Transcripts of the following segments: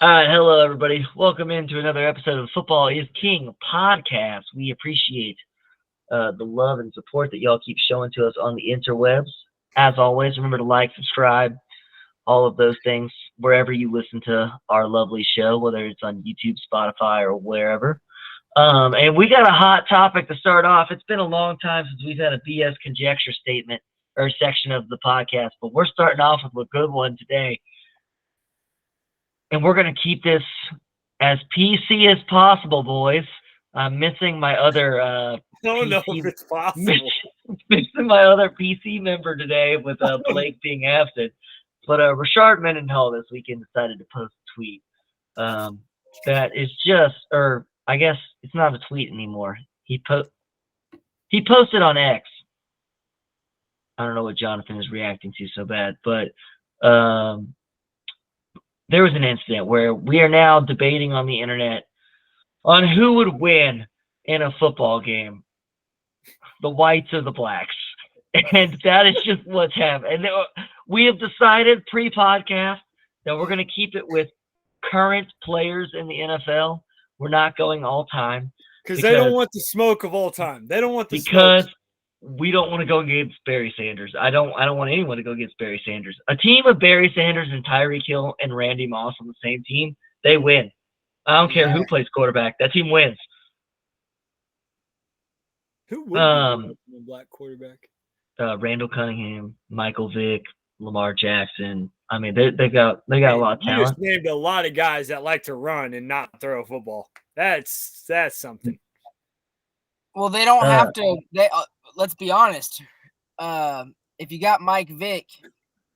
All right, hello everybody. Welcome into another episode of Football is King podcast. We appreciate the love and support that y'all keep showing to us on the interwebs. As always, remember to like, subscribe, all of those things wherever you listen to our lovely show, whether it's on YouTube, Spotify, or wherever. And we got a hot topic to start off. It's been a long time since we've had a BS conjecture statement or section of the podcast, but we're starting off with a good one today. And we're going to keep this as PC as possible, boys. I'm missing my other I don't know if it's possible. Missing my other PC member today with Blake being absent. But Rashard Mendenhall this weekend decided to post a tweet that is just, or I guess it's not a tweet anymore. He posted on X. I don't know what Jonathan is reacting to so bad, but there was an incident where we are now debating on the internet on who would win in a football game, the whites or the blacks. And that is just what's happening. And we have decided pre-podcast that we're going to keep it with current players in the NFL. We're not going all time. Because they don't want the smoke of all time. They don't want the because smoke. We don't want to go against Barry Sanders. I don't want anyone to go against Barry Sanders. A team of Barry Sanders and Tyreek Hill and Randy Moss on the same team, they win. I don't care who plays quarterback. That team wins. Who would be the black quarterback? Randall Cunningham, Michael Vick, Lamar Jackson. I mean, they got a lot of talent. You just named a lot of guys that like to run and not throw a football. That's something. Well, they don't have to. Let's be honest. If you got Mike Vick,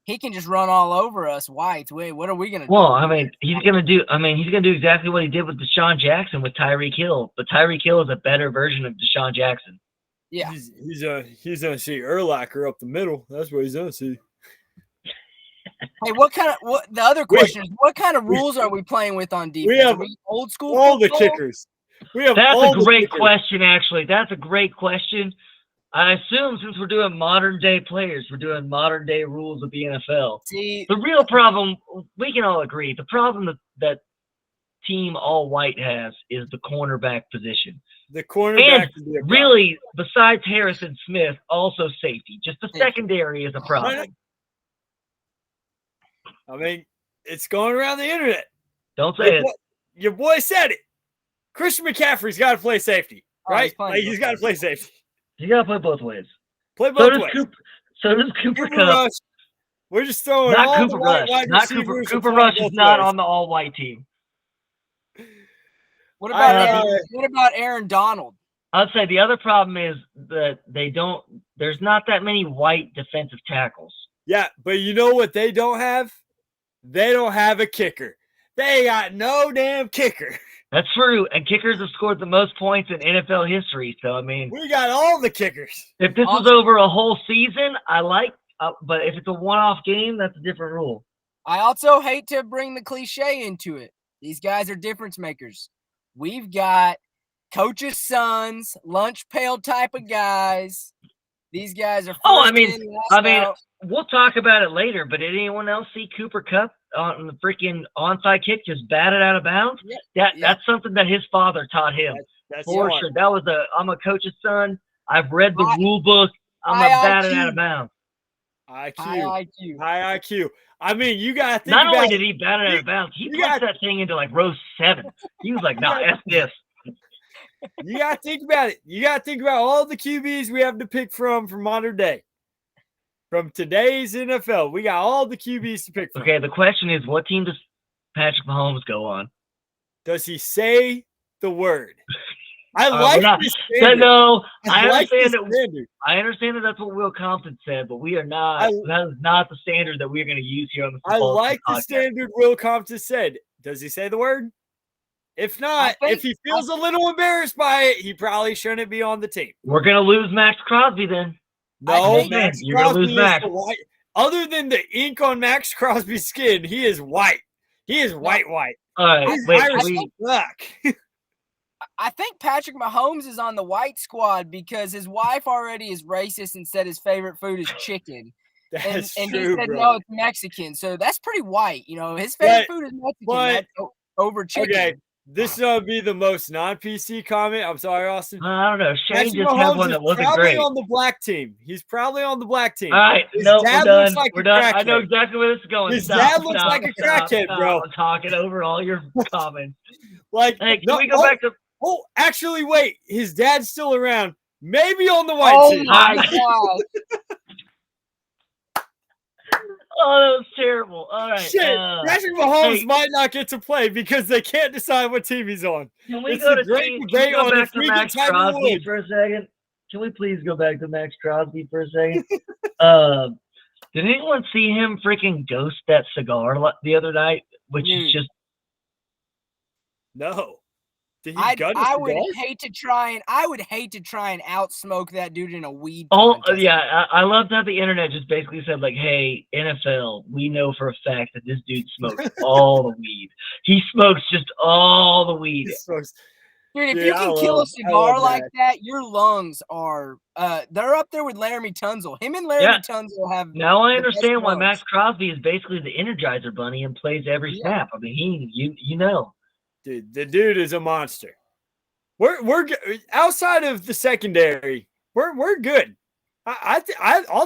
he can just run all over us whites. Wait, what are we gonna do? Well, I mean, he's gonna do exactly what he did with Deshaun Jackson with Tyreek Hill. But Tyreek Hill is a better version of Deshaun Jackson. Yeah, he's gonna see Urlacher up the middle. That's what he's gonna see. Hey, the other question is, what kind of rules are we playing with on defense? We have old school all football? the kickers. That's a great question, actually. That's a great question. I assume since we're doing modern day players, we're doing modern day rules of the NFL. See, the real problem, we can all agree, the problem that team all white has is the cornerback position. The cornerback, and really, besides Harrison Smith, also safety. Just the secondary is a problem. I mean, it's going around the internet. Don't say it. Your boy said it. Christian McCaffrey's got to play safety, right? He's got to play safety. You got to play both ways. Play both ways. So does Cooper Kupp. Rush. We're just throwing not all Cooper the Rush. wide Not receivers. Cooper Rush is not on the all-white team. What about Aaron Donald? I'd say the other problem is that there's not that many white defensive tackles. Yeah, but you know what they don't have? They don't have a kicker. They got no damn kicker. That's true, and kickers have scored the most points in NFL history. So I mean, we got all the kickers. If this was over a whole season, but if it's a one-off game, that's a different rule. I also hate to bring the cliche into it. These guys are difference makers. We've got coaches' sons, lunch pail type of guys. These guys are. We'll talk about it later. But did anyone else see Cooper Kupp on the freaking onside kick just batted out of bounds? Yeah. That's something that his father taught him. That's for sure. That was I'm a coach's son. I've read the rule book. I'm gonna bat it out of bounds. High IQ. I mean, you got to think Not only did he bat it out of bounds, he punched that thing into like row 7. He was like, "Nah, F this." You got to think about it. You got to think about all the QBs we have to pick from modern day. From today's NFL, we got all the QBs to pick from. Okay, the question is, what team does Patrick Mahomes go on? Does he say the word? I like this standard. No, I understand that that's what Will Compton said, but we are not. That is not the standard that we're going to use here on the football. I like the standard Will Compton said. Does he say the word? If not, if he feels a little embarrassed by it, he probably shouldn't be on the team. We're going to lose Max Crosby then. No, Max you're going to lose Max. Other than the ink on Max Crosby's skin, he is white. He is white. All right, I think Patrick Mahomes is on the white squad because his wife already is racist and said his favorite food is chicken. And That's he true, said, bro. no, it's Mexican. So that's pretty white. His favorite food is Mexican. but- That's over chicken. Okay, this will be the most non-PC comment. I'm sorry, Austin. I don't know. Shane Patrick just had Mahomes one is that wasn't probably great. on the black team. He's probably on the black team. All right, His no, we're dad done. looks like We're a done. I know crackhead. exactly where this is going. His Stop, dad looks stop, like a stop, crackhead, stop. bro. I'm talking over all your comments. Like, Hey, can no, we go back to? Oh, actually, wait. His dad's still around. Maybe on the white Oh team. my Nice. god! Oh, that was terrible. All right. Shit, Patrick Mahomes hey. might not get to play because they can't decide what team he's on. Can we It's go a to great team? Can we debate go on back if to we get Max Tiger Crosby Woods. for a second? Can we please go back to Max Crosby for a second? Did anyone see him freaking ghost that cigar the other night? Which is just No. Did he I gut would hate to try and outsmoke that dude in a weed oh contest. yeah. I loved how the internet just basically said like, "Hey NFL, we know for a fact that this dude smokes all the weed. He smokes just all the weed." Dude, if Yeah, you I can kill a love cigar like that. that, your lungs are they're up there with Laramie Tunsil. Him and Laramie Tunsil have Now I the best understand why lungs. Max Crosby is basically the Energizer Bunny and plays every snap. I mean, you know. Dude, the dude is a monster. We're outside of the secondary. We're good. I'll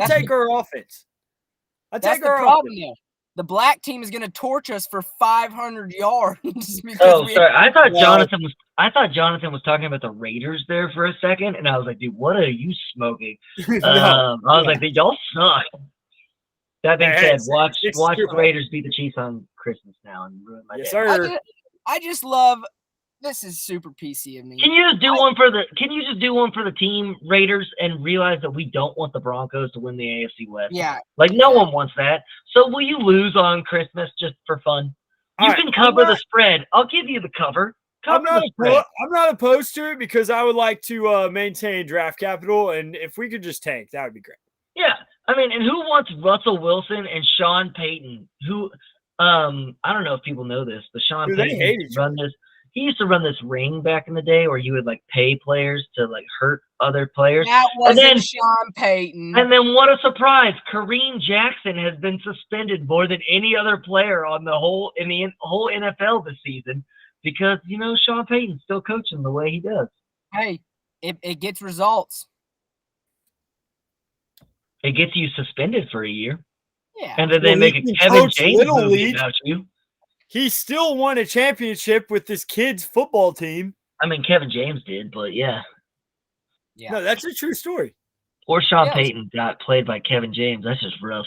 take our offense. That's the problem, though. The black team is going to torch us for 500 yards. Sorry. I thought Jonathan was talking about the Raiders there for a second, and I was like, dude, what are you smoking? I was like, y'all suck. That being said, watch the Raiders beat the Chiefs on Christmas now and ruin my day. Sir. I just love. This is super PC of me. Can you just do one for the team Raiders and realize that we don't want the Broncos to win the AFC West? Yeah. Like no one wants that. So will you lose on Christmas just for fun? You can cover the spread. I'll give you the cover. I'm not opposed to it because I would like to maintain draft capital, and if we could just tank, that would be great. Yeah. I mean, and who wants Russell Wilson and Sean Payton? Who I don't know if people know this, but Sean Payton run this. He used to run this ring back in the day where you would like pay players to like hurt other players. That wasn't Sean Payton. And then what a surprise! Kareem Jackson has been suspended more than any other player on the whole NFL this season because Sean Payton's still coaching the way he does. Hey, it gets results. It gets you suspended for a year. Yeah. And then they make a Kevin James movie about you. He still won a championship with this kid's football team. I mean, Kevin James did, but yeah. No, that's a true story. Or Sean Payton got played by Kevin James. That's just rough.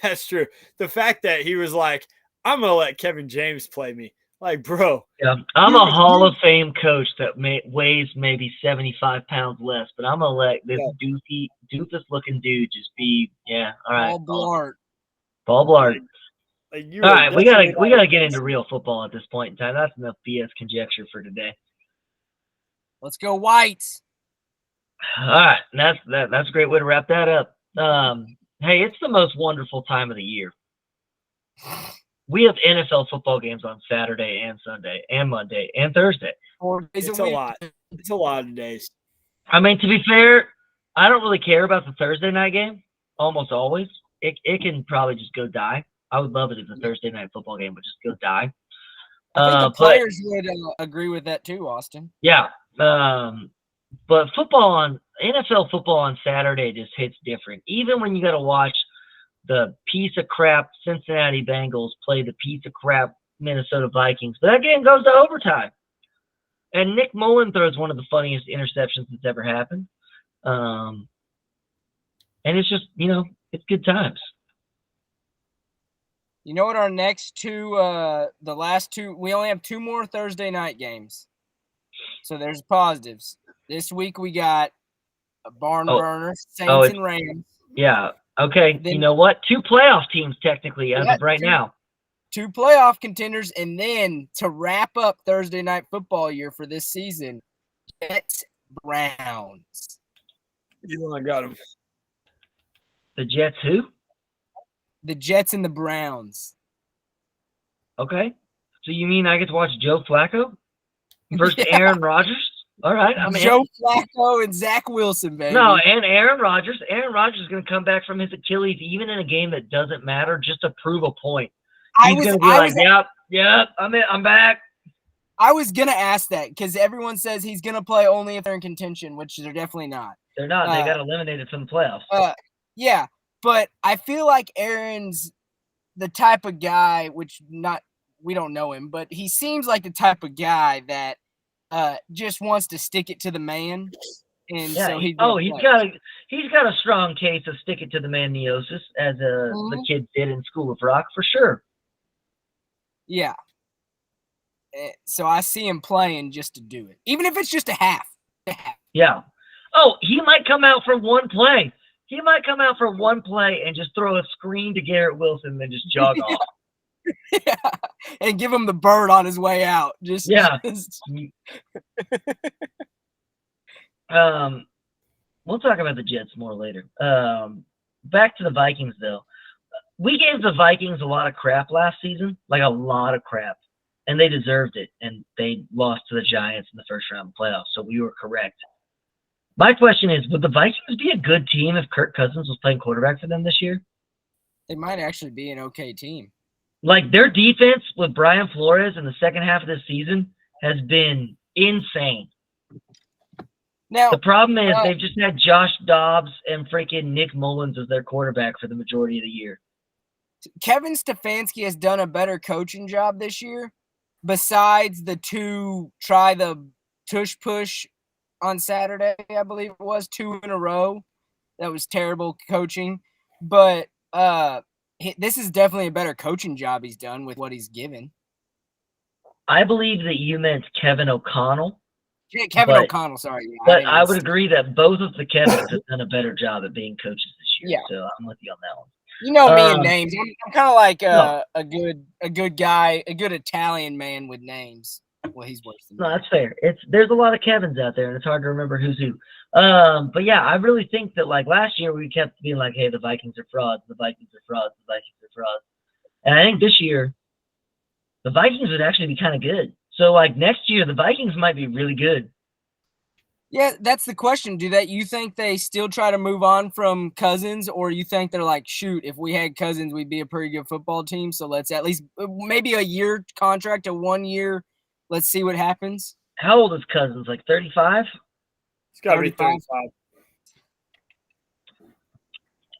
That's true. The fact that he was like, I'm going to let Kevin James play me. Like, bro. Yeah, I'm a Hall of Fame coach that weighs maybe 75 pounds less, but I'm going to let this doofus-looking dude just be, all right. Paul Blart. Like all right, we gotta get into real football at this point in time. That's enough BS conjecture for today. Let's go Whites. All right, that's a great way to wrap that up. Hey, it's the most wonderful time of the year. We have NFL football games on Saturday and Sunday and Monday and Thursday. It's a lot. It's a lot of days. I mean, to be fair, I don't really care about the Thursday night game. Almost always, it can probably just go die. I would love it if the Thursday night football game would just go die. I think the players would agree with that too, Austin. Yeah. But NFL football on Saturday just hits different. Even when you got to watch the piece of crap Cincinnati Bengals play the piece of crap Minnesota Vikings. But that game goes to overtime. And Nick Mullen throws one of the funniest interceptions that's ever happened. And it's just, it's good times. You know what our next two, the last two, we only have two more Thursday night games. So there's positives. This week we got a barn burner, Saints and Rams. Yeah. Okay. Then, you know what? Two playoff teams technically as of right now. Two playoff contenders. And then to wrap up Thursday night football year for this season, Jets, Browns. I got them. The Jets who? The Jets and the Browns. Okay. So you mean I get to watch Joe Flacco versus Aaron Rodgers? All right. I mean, Joe Flacco and Zach Wilson, baby. no, and Aaron Rodgers. Aaron Rodgers is going to come back from his Achilles, even in a game that doesn't matter, just to prove a point. He's going to be like, yep, I'm back. I was going to ask that because everyone says he's going to play only if they're in contention, which they're definitely not. They're not. They got eliminated from the playoffs. Yeah, but I feel like Aaron's the type of guy, we don't know him, but he seems like the type of guy that just wants to stick it to the man. And yeah, so he's got a strong case of stick it to the man neosis, as the kids did in School of Rock, for sure. Yeah. So I see him playing just to do it, even if it's just a half. Yeah. Oh, he might come out for one play. He might come out for one play and just throw a screen to Garrett Wilson and then just jog off. Yeah. And give him the bird on his way out. We'll talk about the Jets more later. Back to the Vikings, though. We gave the Vikings a lot of crap last season, like a lot of crap, and they deserved it, and they lost to the Giants in the first round of the playoffs, so we were correct. My question is, would the Vikings be a good team if Kirk Cousins was playing quarterback for them this year? They might actually be an okay team. Like, their defense with Brian Flores in the second half of this season has been insane. Now, the problem is they've just had Josh Dobbs and freaking Nick Mullins as their quarterback for the majority of the year. Kevin Stefanski has done a better coaching job this year, besides the try the tush push on Saturday, I believe it was 2 in a row. That was terrible coaching. But this is definitely a better coaching job he's done with what he's given. I believe that you meant Kevin O'Connell. Kevin O'Connell, sorry. Yeah, but I would agree that both of the Kevins have done a better job at being coaches this year. Yeah. So I'm with you on that one. You know me and names. I'm kind of like a good guy, a good Italian man with names. Well, he's worse than me. No, that's fair. There's a lot of Kevins out there, and it's hard to remember who's who. But yeah, I really think that like last year we kept being like, hey, the Vikings are frauds, the Vikings are frauds, the Vikings are frauds. And I think this year the Vikings would actually be kind of good. So like next year the Vikings might be really good. Yeah, that's the question. You think they still try to move on from Cousins, or you think they're like, shoot, if we had Cousins, we'd be a pretty good football team. So let's at least maybe a year contract, a 1 year. Let's see what happens. How old is Cousins? Like 35? It's got to be 35.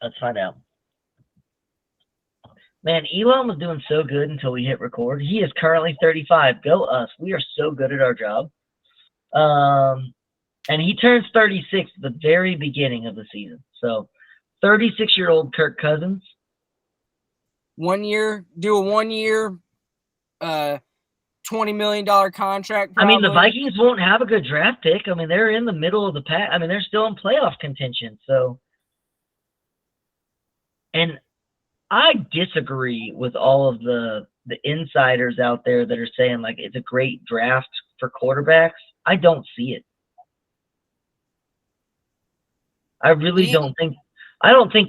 Let's find out. Man, Elon was doing so good until we hit record. He is currently 35. Go us. We are so good at our job. And he turns 36 at the very beginning of the season. So 36-year-old Kirk Cousins. 1 year, do a 1 year, $20 million contract. Probably. I mean, the Vikings won't have a good draft pick. I mean, they're in the middle of the pack. I mean, they're still in playoff contention. So, and I disagree with all of the insiders out there that are saying like it's a great draft for quarterbacks. I don't see it. I really don't think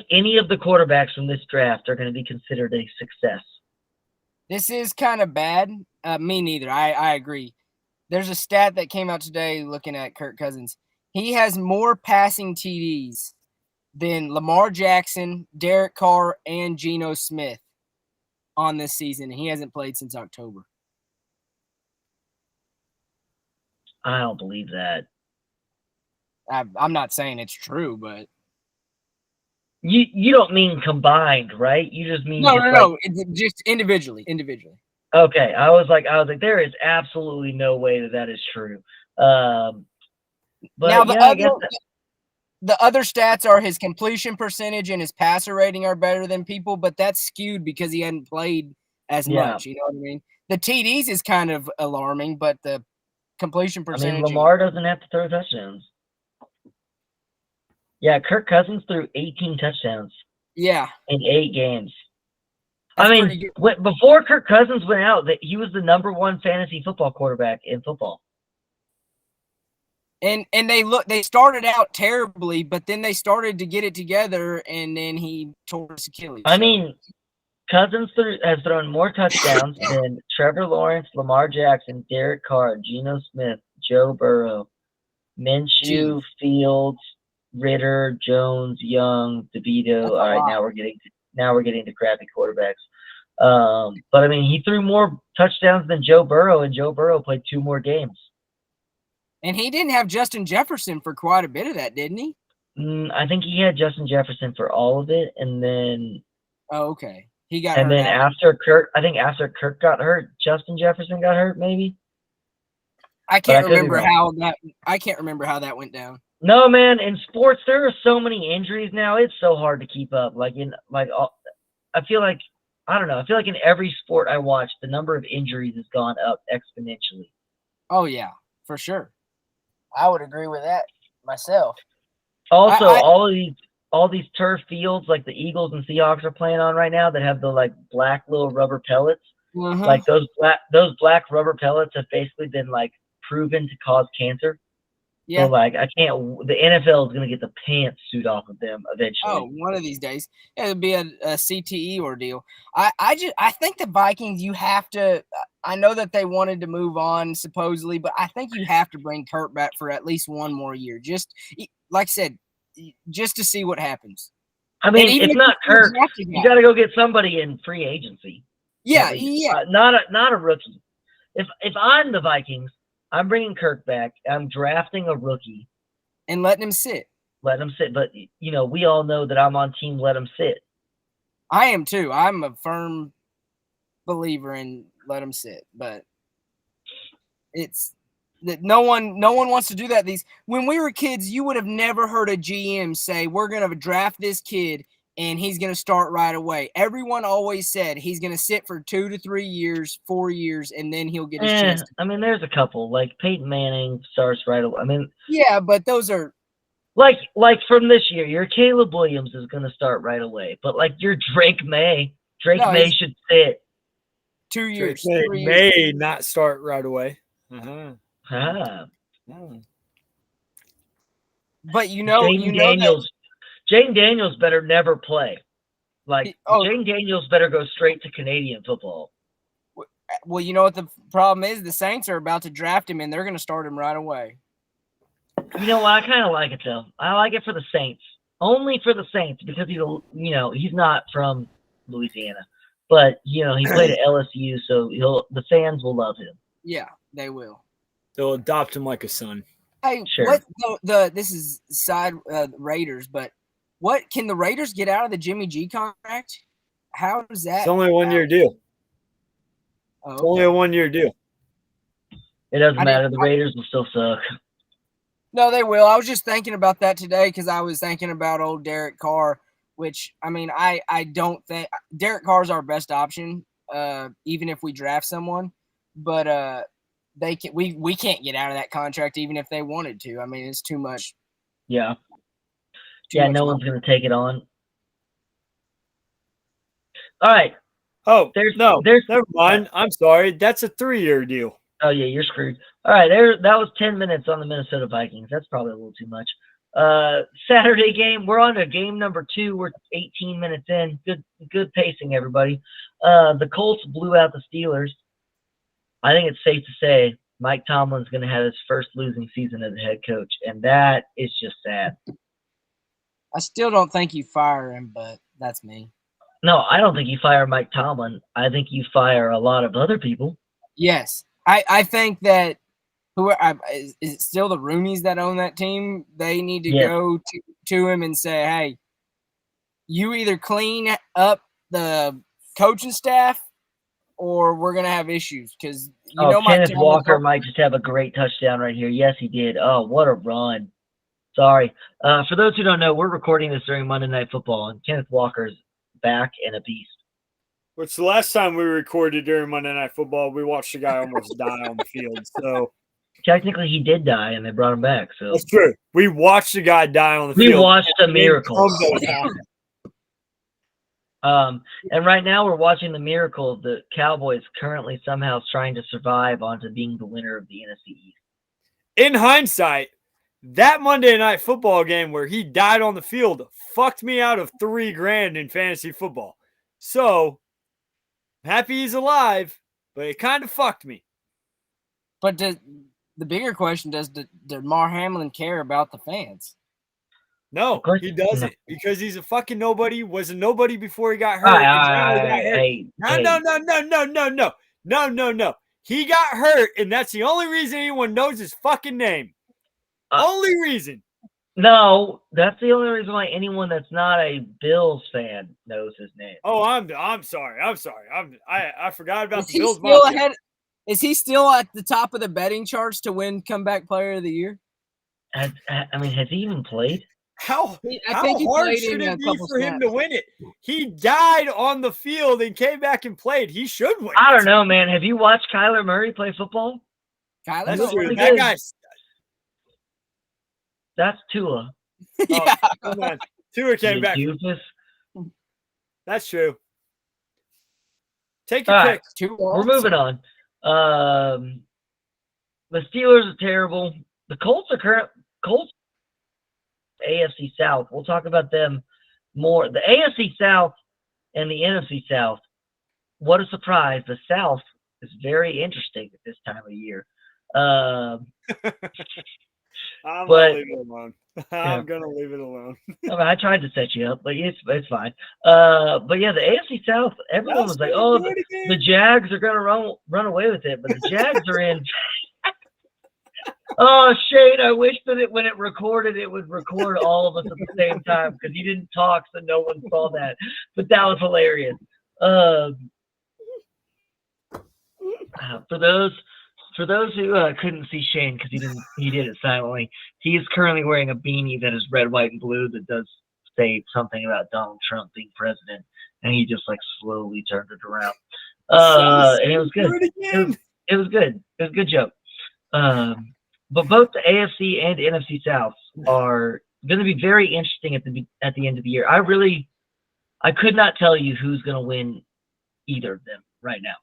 any of the quarterbacks from this draft are going to be considered a success. This is kind of bad. Me neither. I agree. There's a stat that came out today looking at Kirk Cousins. He has more passing TDs than Lamar Jackson, Derek Carr, and Geno Smith on this season. And he hasn't played since October. I don't believe that. I'm not saying it's true, but you don't mean combined, right? You just mean no, just individually. Okay, I was like, there is absolutely no way that is true. But now the the other stats are his completion percentage and his passer rating are better than people, but that's skewed because he hadn't played as much. You know what I mean? The TDs is kind of alarming, but the completion percentage. I mean, Lamar doesn't have to throw touchdowns. Yeah, Kirk Cousins threw 18 touchdowns. Yeah. In 8 games. That's before Kirk Cousins went out, he was the #1 fantasy football quarterback in football. And they started out terribly, but then they started to get it together, and then he tore his Achilles. I mean, Cousins has thrown more touchdowns than Trevor Lawrence, Lamar Jackson, Derek Carr, Geno Smith, Joe Burrow, Minshew, Fields, Ritter, Jones, Young, DeVito. All right, now we're getting to crappy quarterbacks. But I mean, he threw more touchdowns than Joe Burrow, and Joe Burrow played 2 more games. And he didn't have Justin Jefferson for quite a bit of that, didn't he? I think he had Justin Jefferson for all of it, and then. Oh, okay. He got and hurt. then after Kirk got hurt, Justin Jefferson got hurt, maybe. I can't remember how that went down. No, man. In sports, there are so many injuries now. It's so hard to keep up. I feel like in every sport I watch, the number of injuries has gone up exponentially. Oh yeah, for sure. I would agree with that myself. Also, all these turf fields like the Eagles and Seahawks are playing on right now that have the black little rubber pellets. Mm-hmm. Like those black rubber pellets have basically been proven to cause cancer. Yeah. So the NFL is going to get the pantsuit off of them eventually. Oh, one of these days. It'll be a CTE ordeal. I think the Vikings, you have to, I know that they wanted to move on supposedly, but I think you have to bring Kurt back for at least one more year. Just like I said, just to see what happens. I mean, it's not Kurt. You got to go get somebody in free agency. Yeah, not a rookie. If I'm the Vikings, I'm bringing Kirk back. I'm drafting a rookie and letting him sit. Let him sit, but we all know that I'm on team let him sit. I am too. I'm a firm believer in let him sit, but it's that no one wants to do that. When we were kids, you would have never heard a GM say, "We're going to draft this kid and he's going to start right away." Everyone always said he's going to sit for 2 to 3 years, 4 years, and then he'll get his chance. I mean, there's a couple like Peyton Manning starts right away. I mean, yeah, but those are like from this year. Your Caleb Williams is going to start right away, but your Drake May should sit 2 years. May not start right away. Uh-huh. But Jaden Daniels better never play. Jaden Daniels better go straight to Canadian football. Well, you know what the problem is? The Saints are about to draft him, and they're going to start him right away. You know what? I kind of like it though. I like it for the Saints, only for the Saints because he's not from Louisiana, but he played at LSU, so the fans will love him. Yeah, they will. They'll adopt him like a son. Hey, sure. This is side Raiders, but what can the Raiders get out of the Jimmy G contract? How does that? It's only a 1 year deal. Oh, it's only a 1 year deal. It doesn't matter. The Raiders will still suck. No, they will. I was just thinking about that today because I was thinking about old Derek Carr, which I mean, I don't think Derek Carr is our best option, even if we draft someone. But we can't get out of that contract even if they wanted to. I mean, it's too much. Yeah. No one's going to take it on. All right. Oh, never mind. I'm sorry. That's a 3 year deal. Oh, yeah, you're screwed. All right, that was 10 minutes on the Minnesota Vikings. That's probably a little too much. Saturday game, we're on to game number 2. We're 18 minutes in. Good pacing, everybody. The Colts blew out the Steelers. I think it's safe to say Mike Tomlin's going to have his first losing season as a head coach, and that is just sad. I still don't think you fire him, but that's me. No, I don't think you fire Mike Tomlin. I think you fire a lot of other people. Yes. I think that is it still the Rooneys that own that team? They need to go to him and say, hey, you either clean up the coaching staff or we're going to have issues. Because Kenneth Walker might just have a great touchdown right here. Yes, he did. Oh, what a run. Sorry. For those who don't know, we're recording this during Monday Night Football, and Kenneth Walker's back and a beast. Which the last time we recorded during Monday Night Football, we watched a guy almost die on the field. So technically, he did die, and they brought him back. So that's true. We watched a guy die on the field. We watched a miracle. And right now, we're watching the miracle of the Cowboys currently somehow trying to survive onto being the winner of the NFC East. In hindsight, that Monday Night Football game where he died on the field fucked me out of $3,000 in fantasy football. So happy he's alive, but it kind of fucked me. But the bigger question: does Damar Hamlin care about the fans? No, he doesn't because he's a fucking nobody. Was a nobody before he got hurt. No. He got hurt, and that's the only reason anyone knows his fucking name. Only reason. No, that's the only reason why anyone that's not a Bills fan knows his name. Oh, I'm sorry. I forgot about the Bills. Is he still at the top of the betting charts to win comeback player of the year? Has he even played? How hard should it be for him to win it? He died on the field and came back and played. He should win. I don't know, man. Have you watched Kyler Murray play football? That's true. That guy's. That's Tua. Yeah. Oh, come on. Tua came back. That's true. Take your pick. We're moving on. The Steelers are terrible. The Colts AFC South. We'll talk about them more. The AFC South and the NFC South. What a surprise. The South is very interesting at this time of year. I'm going to leave it alone. I'm going to leave it alone. I tried to set you up, but it's fine. But yeah, the AFC South, everyone was like, oh, the Jags are going to run away with it. But the Jags are in. Oh, Shane, I wish that when it recorded, it would record all of us at the same time because you didn't talk, so no one saw that. But that was hilarious. For those who couldn't see Shane because he did it silently, he is currently wearing a beanie that is red, white, and blue that does say something about Donald Trump being president, and he just like slowly turned it around. And it was good. It was good. It was a good joke. But both the AFC and NFC South are going to be very interesting at the end of the year. I could not tell you who's going to win either of them right now.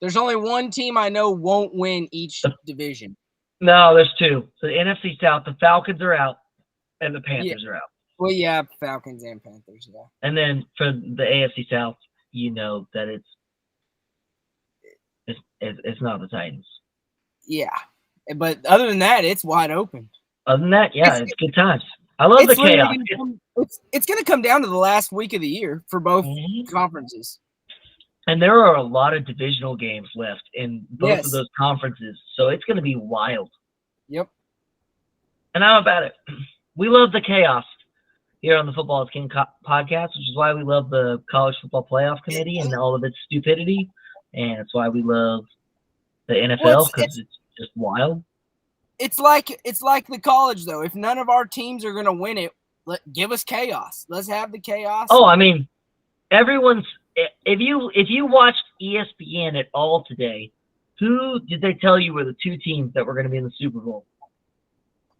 There's only one team I know won't win each division. No, there's two. So the NFC South, the Falcons are out, and the Panthers are out. Well, yeah, Falcons and Panthers, yeah. And then for the AFC South, you know that it's not the Titans. Yeah. But other than that, it's wide open. Other than that, yeah, it's good times. I love the chaos. It's going to come down to the last week of the year for both conferences. And there are a lot of divisional games left in both of those conferences, so it's going to be wild. Yep. And I'm about it. We love the chaos here on the Football is King podcast, which is why we love the College Football Playoff Committee and all of its stupidity. And it's why we love the NFL because it's just wild. It's like the college though. If none of our teams are going to win it, give us chaos. Let's have the chaos. Oh, I mean, everyone's. If you watched ESPN at all today, who did they tell you were the two teams that were going to be in the Super Bowl?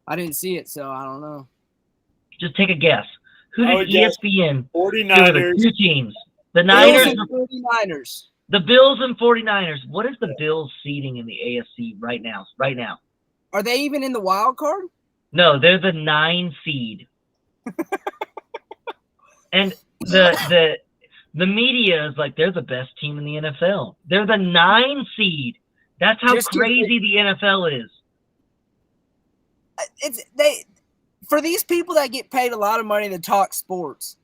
I didn't see it, so I don't know. Just take a guess. Who did ESPN? 49ers. The two teams. The Niners and 49ers. The Bills and 49ers. What is the Bills seeding in the AFC right now? Are they even in the wild card? No, they're the 9 seed. And the media is like they're the best team in the NFL. They're the 9 seed. That's how crazy the NFL is. For these people that get paid a lot of money to talk sports,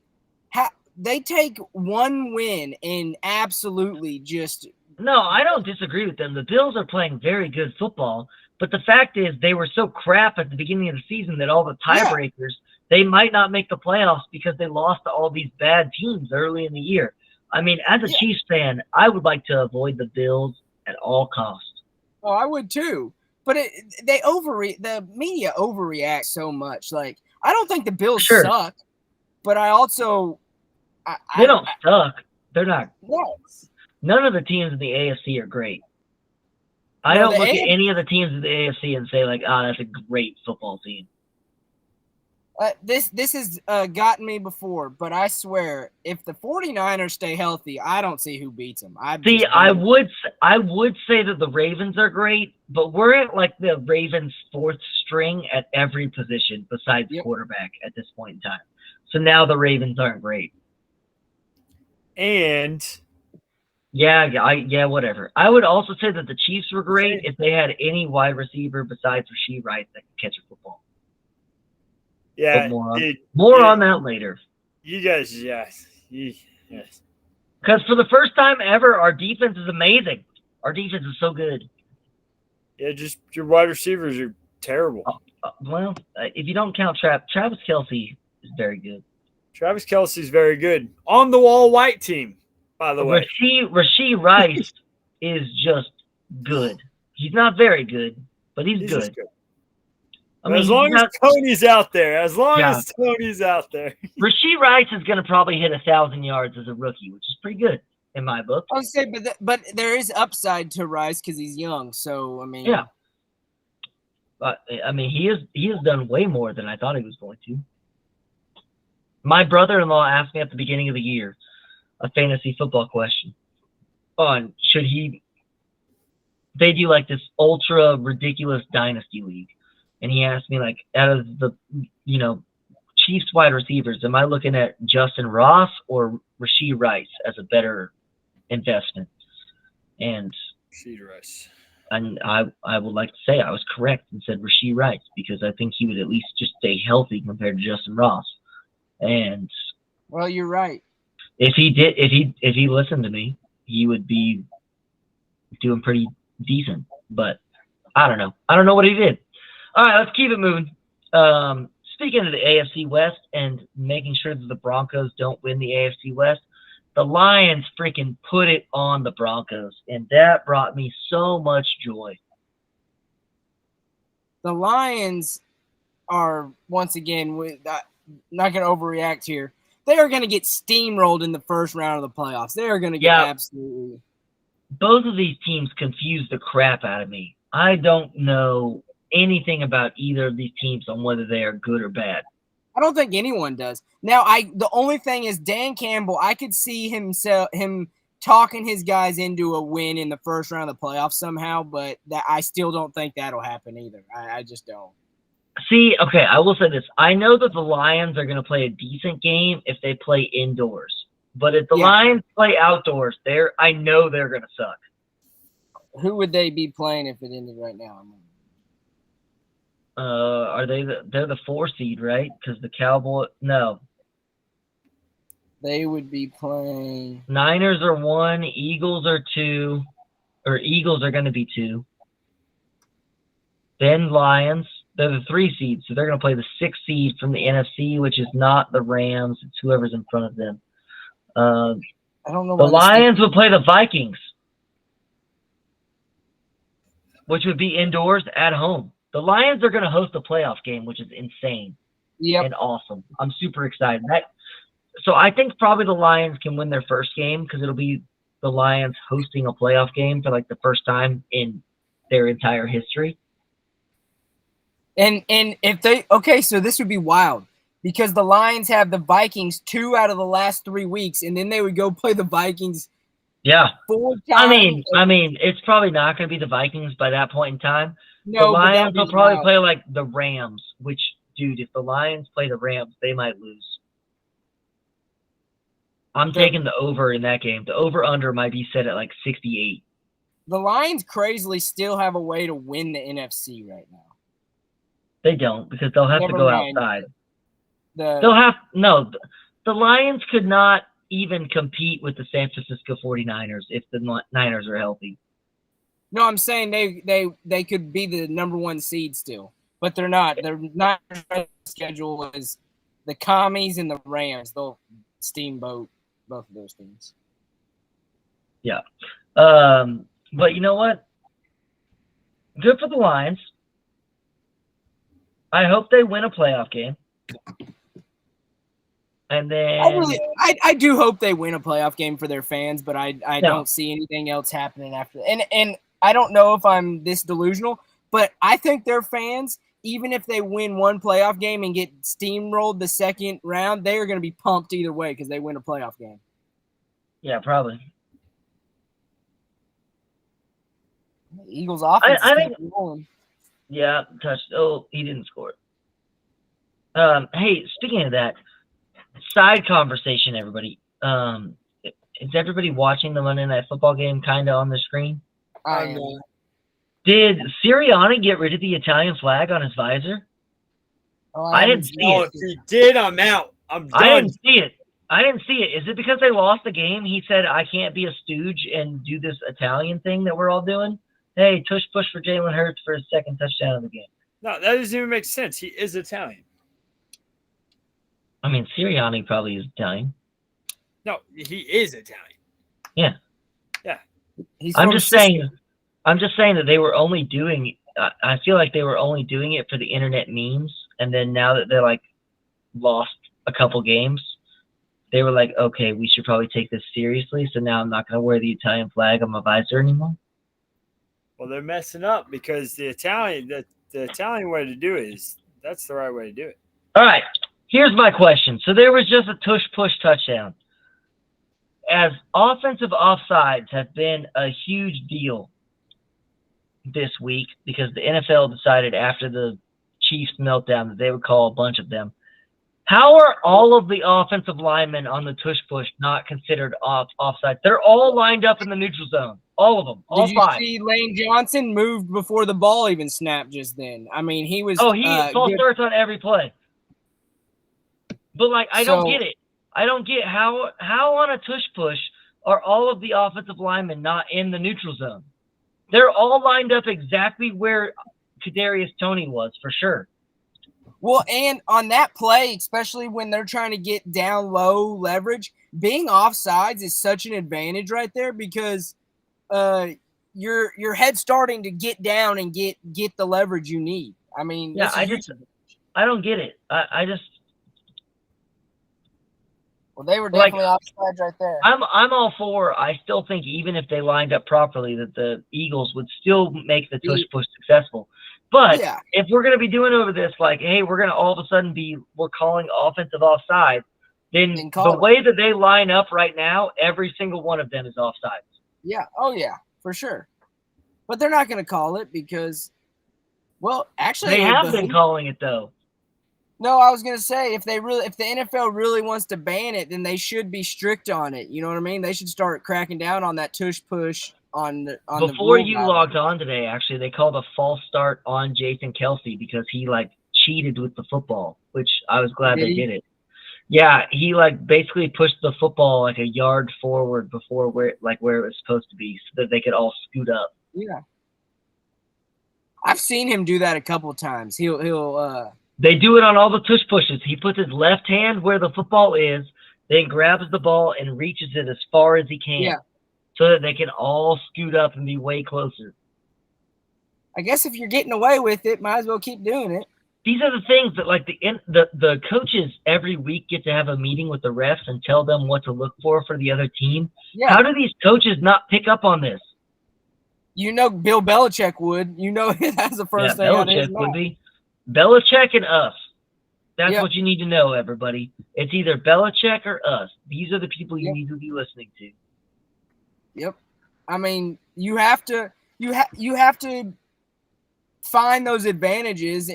they take one win and absolutely just. No, I don't disagree with them. The Bills are playing very good football, but the fact is they were so crap at the beginning of the season that all the tiebreakers, they might not make the playoffs because they lost to all these bad teams early in the year. I mean, as a Chiefs fan, I would like to avoid the Bills at all costs. Oh, I would too. But the media overreacts so much. Like, I don't think the Bills suck, but I also they don't suck. They're not. Yes. None of the teams in the AFC are great. I don't look at any of the teams in the AFC and say like, that's a great football team. This has gotten me before, but I swear, if the 49ers stay healthy, I don't see who beats them. I would say that the Ravens are great, but we're at like the Ravens' 4th string at every position besides quarterback at this point in time. So now the Ravens aren't great. And Yeah, whatever. I would also say that the Chiefs were great if they had any wide receiver besides Rasheed Rice that could catch a football. Yeah, But more dude, on that later. You guys, yes. Because for the first time ever, our defense is amazing. Our defense is so good. Yeah, just your wide receivers are terrible. If you don't count Travis Kelce is very good. Travis Kelce's very good. On the wall white team, by the way. Rasheed Rice is just good. He's not very good, but he's good. Just good. I mean, as long as Tony's out there. Rasheed Rice is going to probably hit 1,000 yards as a rookie, which is pretty good in my book. I would say, but there is upside to Rice because he's young. So I mean, yeah. But I mean, he has done way more than I thought he was going to. My brother-in-law asked me at the beginning of the year a fantasy football question on should he. They do like this ultra ridiculous dynasty league, and he asked me like, out of the Chiefs wide receivers, am I looking at Justin Ross or Rasheed Rice as a better investment? And Rasheed Rice. And I would like to say I was correct and said Rasheed Rice because I think he would at least just stay healthy compared to Justin Ross. And well, you're right. If he listened to me, he would be doing pretty decent. But I don't know. I don't know what he did. All right, let's keep it moving. Speaking of the AFC West and making sure that the Broncos don't win the AFC West, the Lions freaking put it on the Broncos, and that brought me so much joy. The Lions are, once again, not going to overreact here. They are going to get steamrolled in the first round of the playoffs. They are going to get absolutely. Both of these teams confuse the crap out of me. I don't know anything about either of these teams on whether they are good or bad. I don't think anyone does. Now, the only thing is Dan Campbell, I could see him talking his guys into a win in the first round of the playoffs somehow, but I still don't think that'll happen either. I just don't. See, okay, I will say this. I know that the Lions are going to play a decent game if they play indoors. But if the Lions play outdoors, I know they're going to suck. Who would they be playing if it ended right now? Are they're the 4 seed, right? Because the Cowboys, no. They would be playing. Niners are 1, Eagles are 2, or Eagles are going to be 2. Then Lions, they're the 3 seed, so they're going to play the 6 seed from the NFC, which is not the Rams. It's whoever's in front of them. I don't know. The Lions would play the Vikings, which would be indoors at home. The Lions are going to host a playoff game, which is insane and awesome. I'm super excited. So I think probably the Lions can win their first game because it'll be the Lions hosting a playoff game for like the first time in their entire history. And if so this would be wild because the Lions have the Vikings 2 out of the last 3 weeks, and then they would go play the Vikings. Yeah. 4 times. I mean, it's probably not going to be the Vikings by that point in time. No, the Lions will probably play like the Rams, which, dude, if the Lions play the Rams, they might lose. I'm taking the over in that game. The over-under might be set at like 68. The Lions crazily still have a way to win the NFC right now. They don't because they'll have to go outside. The Lions could not even compete with the San Francisco 49ers if the Niners are healthy. No, I'm saying they could be the number 1 seed still, but they're not. They're not. Schedule is the Commies and the Rams. They'll steamboat both of those teams. Yeah, but you know what? Good for the Lions. I hope they win a playoff game. And then I do hope they win a playoff game for their fans, but I don't see anything else happening after. And I don't know if I'm this delusional, but I think their fans, even if they win one playoff game and get steamrolled the second round, they are going to be pumped either way because they win a playoff game. Yeah, probably. The Eagles' offense I think rolling. Yeah, touched. Oh, he didn't score. Hey, speaking of that, side conversation, everybody. is everybody watching the Monday Night Football game kind of on the screen? I am. know. Did Sirianni get rid of the Italian flag on his visor? Oh, I haven't didn't see seen Oh, it. if he did, I'm out. I'm I done. didn't see it. I didn't see it. Is it because they lost the game? He said, I can't be a stooge and do this Italian thing that we're all doing. Hey, tush push for Jalen Hurts for his second touchdown of the game. No, that doesn't even make sense. He is Italian. I mean, Sirianni probably is Italian. No, he is Italian. Yeah. He's I'm from just Sicily. saying that they were only doing. I feel like they were only doing it for the internet memes, and then now that they're like lost a couple games, they were like, okay, we should probably take this seriously. So now I'm not going to wear the Italian flag on my visor anymore. Well, they're messing up because the Italian way to do it is that's the right way to do it. All right, here's my question. So there was just a tush push touchdown. As offensive offsides have been a huge deal this week because the NFL decided after the Chiefs meltdown that they would call a bunch of them. How are all of the offensive linemen on the tush push not considered offside? They're all lined up in the neutral zone. All of them. All Did you five. see Lane Johnson moved before the ball even snapped just then? I mean, he was. Oh, he false good. starts on every play. But like, I don't So- get it. I don't get how on a tush push are all of the offensive linemen not in the neutral zone. They're all lined up exactly where Kadarius Toney was for sure. Well, and on that play, especially when they're trying to get down low leverage, being offsides is such an advantage right there because your head starting to get down and get the leverage you need. I mean, Yeah, it's a huge advantage. I don't get it. I just Well, they were like, definitely offsides right there. I'm all for. I still think even if they lined up properly, that the Eagles would still make the tush push successful. But Yeah. if we're going to be doing over this, like, hey, we're going to all of a sudden we're calling offensive offside, then call the it. way that they line up right now, every single one of them is offside. Yeah. Oh, yeah, for sure. But they're not going to call it because, well, actually, They it would have been behoove- calling it though. No, I was gonna say if the NFL really wants to ban it, then they should be strict on it. You know what I mean? They should start cracking down on that tush push on Before the you rule logged on today, actually, they called a false start on Jason Kelsey because he like cheated with the football, which I was glad they did it. Yeah, he like basically pushed the football like a yard forward before where it was supposed to be, so that they could all scoot up. Yeah, I've seen him do that a couple of times. He'll They do it on all the tush pushes. He puts his left hand where the football is, then grabs the ball and reaches it as far as he can, so that they can all scoot up and be way closer. I guess if you're getting away with it, might as well keep doing it. These are the things that like the coaches every week get to have a meeting with the refs and tell them what to look for the other team. Yeah. How do these coaches not pick up on this? You know, Bill Belichick would. You know, that's the first thing out of his Belichick would mouth. be. Belichick and us. That's Yep. what you need to know, everybody. It's either Belichick or us. These are the people you need to be listening to. Yep. I mean, you have to find those advantages.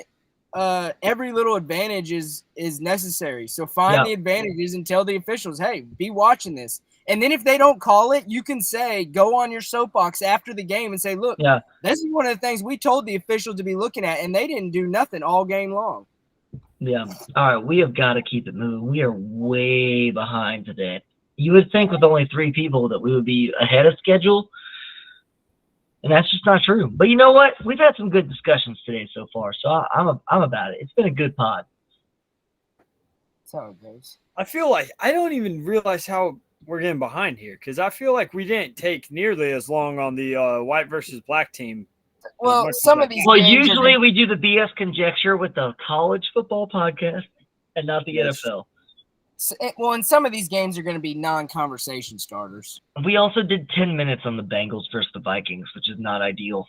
Every little advantage is necessary. So find the advantages and tell the officials, hey, be watching this. And then if they don't call it, you can say, go on your soapbox after the game and say, look, this is one of the things we told the officials to be looking at, and they didn't do nothing all game long. Yeah. All right, we have got to keep it moving. We are way behind today. You would think with only 3 people that we would be ahead of schedule, and that's just not true. But you know what? We've had some good discussions today so far, so I'm about it. It's been a good pod. That's how it goes. I feel like I don't even realize how we're getting behind here because I feel like we didn't take nearly as long on the white versus black team. Well, some of these Well, games usually we do the BS conjecture with the college football podcast and not the NFL. Well, and some of these games are going to be non-conversation starters. We also did 10 minutes on the Bengals versus the Vikings, which is not ideal.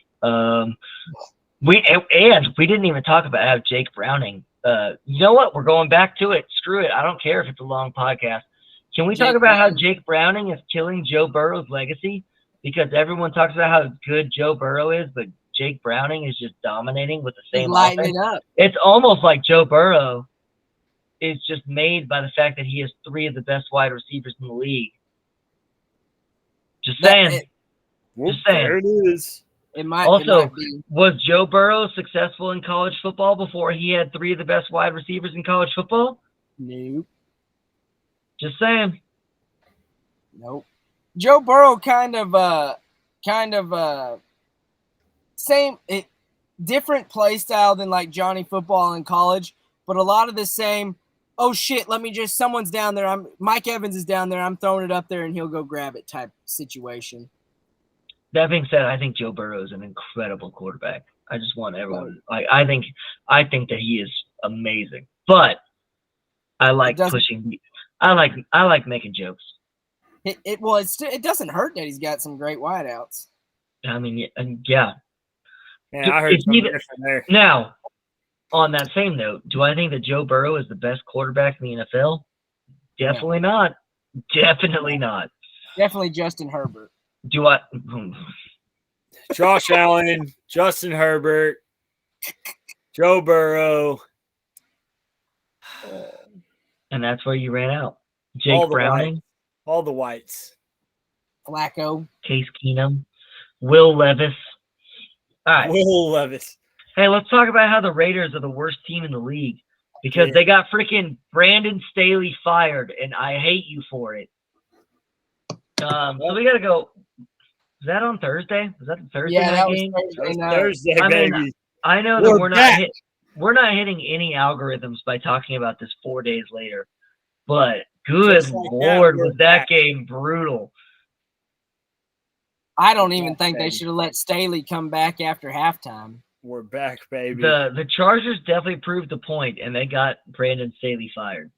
We didn't even talk about how Jake Browning. You know what? We're going back to it. Screw it. I don't care if it's a long podcast. Can we talk about how Jake Browning is killing Joe Burrow's legacy? Because everyone talks about how good Joe Burrow is, but Jake Browning is just dominating with the same lighting offense. it up. It's almost like Joe Burrow is just made by the fact that he has 3 of the best wide receivers in the league. Just That- saying. it, Whoop, Just saying. there it is. it might Also, be. was Joe Burrow successful in college football before he had 3 of the best wide receivers in college football? Nope. Just saying. Nope. Joe Burrow kind of different play style than like Johnny Football in college, but a lot of the same. Oh shit! Someone's down there. Mike Evans is down there. I'm throwing it up there, and he'll go grab it. Type situation. That being said, I think Joe Burrow is an incredible quarterback. I just want everyone I think that he is amazing. But I like pushing. I like making jokes. It doesn't hurt that he's got some great wideouts. I mean, yeah. Yeah, I heard something different there. Now, on that same note, do I think that Joe Burrow is the best quarterback in the NFL? Definitely not. Definitely not. Definitely Justin Herbert. Do I? Josh Allen, Justin Herbert, Joe Burrow. And that's where you ran out. Jake Browning. All the whites. Flacco. Case Keenum. Will Levis. All right. Will Levis. Hey, let's talk about how the Raiders are the worst team in the league because they got freaking Brandon Staley fired, and I hate you for it. So we got to go. Was that on Thursday? Was that the Thursday night game? Thursday, baby. I know that we're not hitting any algorithms by talking about this 4 days later, but good Lord, was that game brutal. I don't even think they should have let Staley come back after halftime. We're back, baby. The Chargers definitely proved the point, and they got Brandon Staley fired.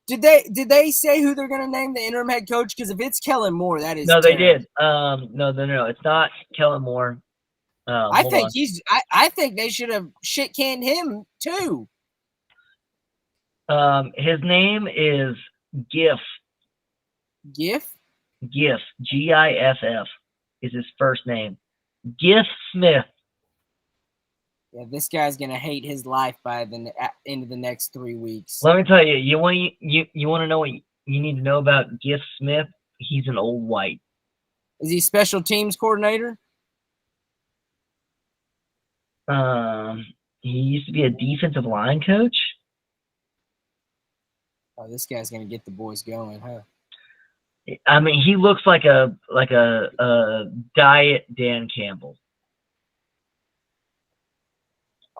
Did they say who they're going to name the interim head coach? Because if it's Kellen Moore, that is no. terrible. They did. No. It's not Kellen Moore. I think they should have shit canned him too. His name is GIF. GIF. GIF. GIFF is his first name. GIF Smith. Yeah, this guy's gonna hate his life by the end of the next 3 weeks. Let me tell you, you want to know what you need to know about GIF Smith? He's an old white. Is he special teams coordinator? He used to be a defensive line coach. Oh, this guy's gonna get the boys going, huh? I mean, he looks like a diet Dan Campbell.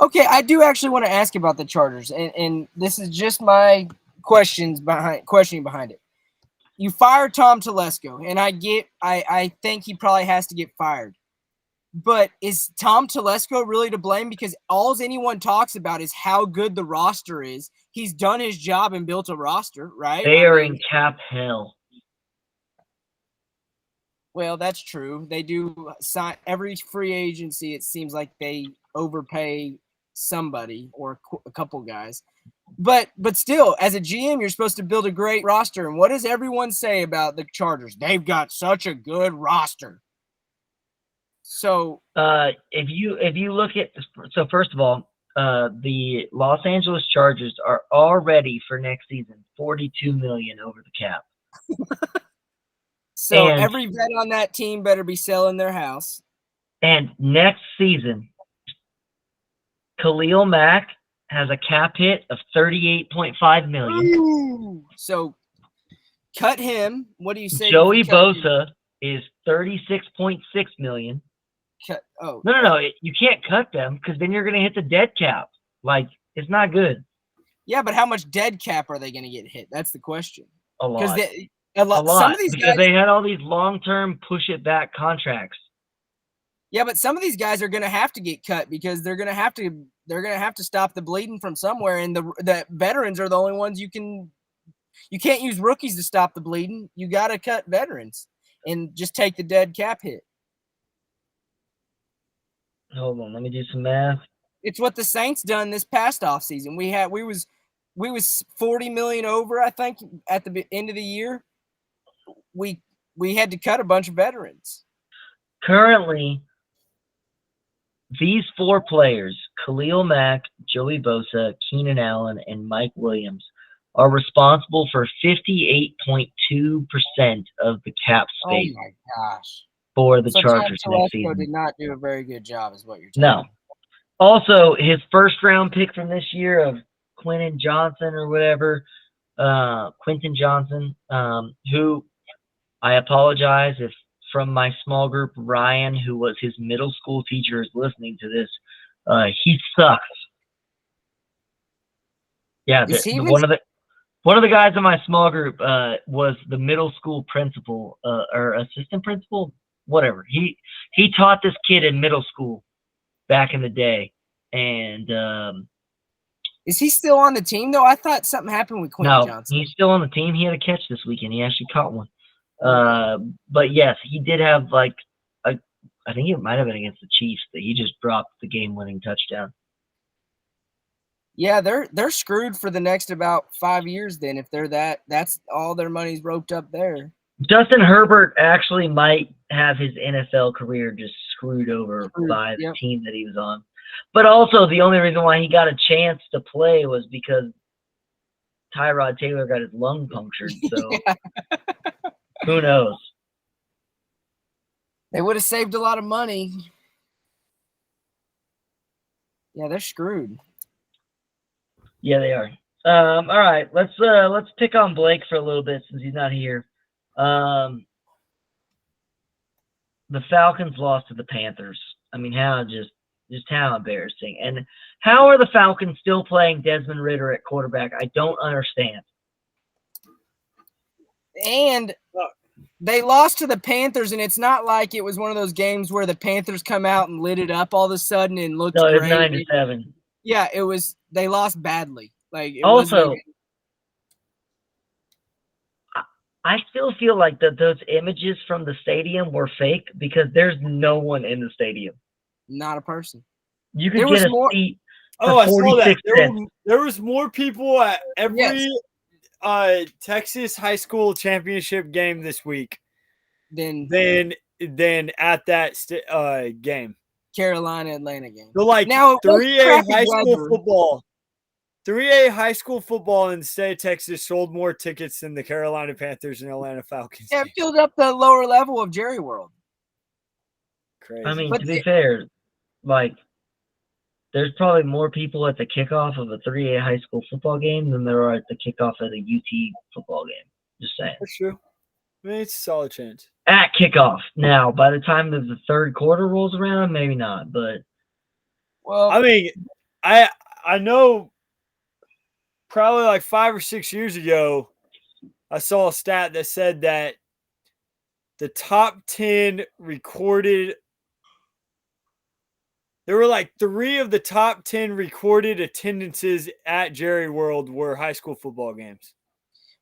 Okay, I do actually want to ask about the Chargers, and this is just my questioning behind it. You fire Tom Telesco, and I think he probably has to get fired. But is Tom Telesco really to blame? Because all anyone talks about is how good the roster is. He's done his job and built a roster, right? They are in cap hell. Well, that's true. They do sign every free agency. It seems like they overpay somebody or a couple guys. But still, as a GM, you're supposed to build a great roster. And what does everyone say about the Chargers? They've got such a good roster. So if you look at first of all, the Los Angeles Chargers are already for next season $42 million over the cap. So every vet on that team better be selling their house. And next season, Khalil Mack has a cap hit of $38.5 million. Ooh. So cut him. What do you say? Joey Bosa is $36.6 million. No. You can't cut them because then you're going to hit the dead cap. Like, it's not good. Yeah, but how much dead cap are they going to get hit? That's the question. A lot. A lot. Some of these guys, they had all these long-term push-it-back contracts. Yeah, but some of these guys are going to have to get cut because they're going to have to stop the bleeding from somewhere, and the veterans are the only ones you can't use rookies to stop the bleeding. You got to cut veterans and just take the dead cap hit. Hold on, let me do some math. It's what the Saints done this past offseason. We was 40 million over, I think, at the end of the year. We had to cut a bunch of veterans. Currently, these 4 players, Khalil Mack, Joey Bosa, Keenan Allen, and Mike Williams, are responsible for 58.2% of the cap Oh space my gosh. for the So Chargers Tom next Telesco season. did not do a very good job, is what you're telling No. me. Also, his first-round pick from this year of Quentin Johnson or whatever, Quentin Johnson, who I apologize if from my small group, Ryan, who was his middle school teacher, is listening to this. He sucks. Yeah, Is he even- one of the guys in my small group was the middle school principal or assistant principal, whatever. He taught this kid in middle school back in the day, and Is he still on the team though? I thought something happened with Quentin no, Johnson. he's still on the team. He had a catch this weekend. He actually caught one. But yes, he did have I think it might have been against the Chiefs that he just dropped the game-winning touchdown. Yeah, they're screwed for the next about 5 years then if they're that's all their money's roped up there. Justin Herbert actually might have his NFL career just screwed over by the team that he was on. But also the only reason why he got a chance to play was because Tyrod Taylor got his lung punctured. So who knows? They would have saved a lot of money. Yeah, they're screwed. Yeah, they are. All right, let's pick on Blake for a little bit since he's not here. The Falcons lost to the Panthers. I mean, how how embarrassing. And how are the Falcons still playing Desmond Ridder at quarterback? I don't understand. And they lost to the Panthers, and it's not like it was one of those games where the Panthers come out and lit it up all of a sudden and looked great. No, it was 9-7. Yeah, it was. They lost badly. Like it also, I still feel like that those images from the stadium were fake because there's no one in the stadium. Not a person. You could get a seat for I saw that. 46 cents. There was more people at every Texas high school championship game this week than at that game. Carolina Atlanta game. So like now 3A high school football. 3A high school football in the state of Texas sold more tickets than the Carolina Panthers and Atlanta Falcons. Yeah, it filled up the lower level of Jerry World. Crazy. I mean, to be fair, like there's probably more people at the kickoff of a 3A high school football game than there are at the kickoff of a UT football game. Just saying. That's true. I mean, it's a solid chance. At kickoff. Now, by the time that the third quarter rolls around, maybe not. But I mean, I know probably like 5 or 6 years ago, I saw a stat that said that the top 10 recorded there were like 3 of the top 10 recorded attendances at Jerry World were high school football games.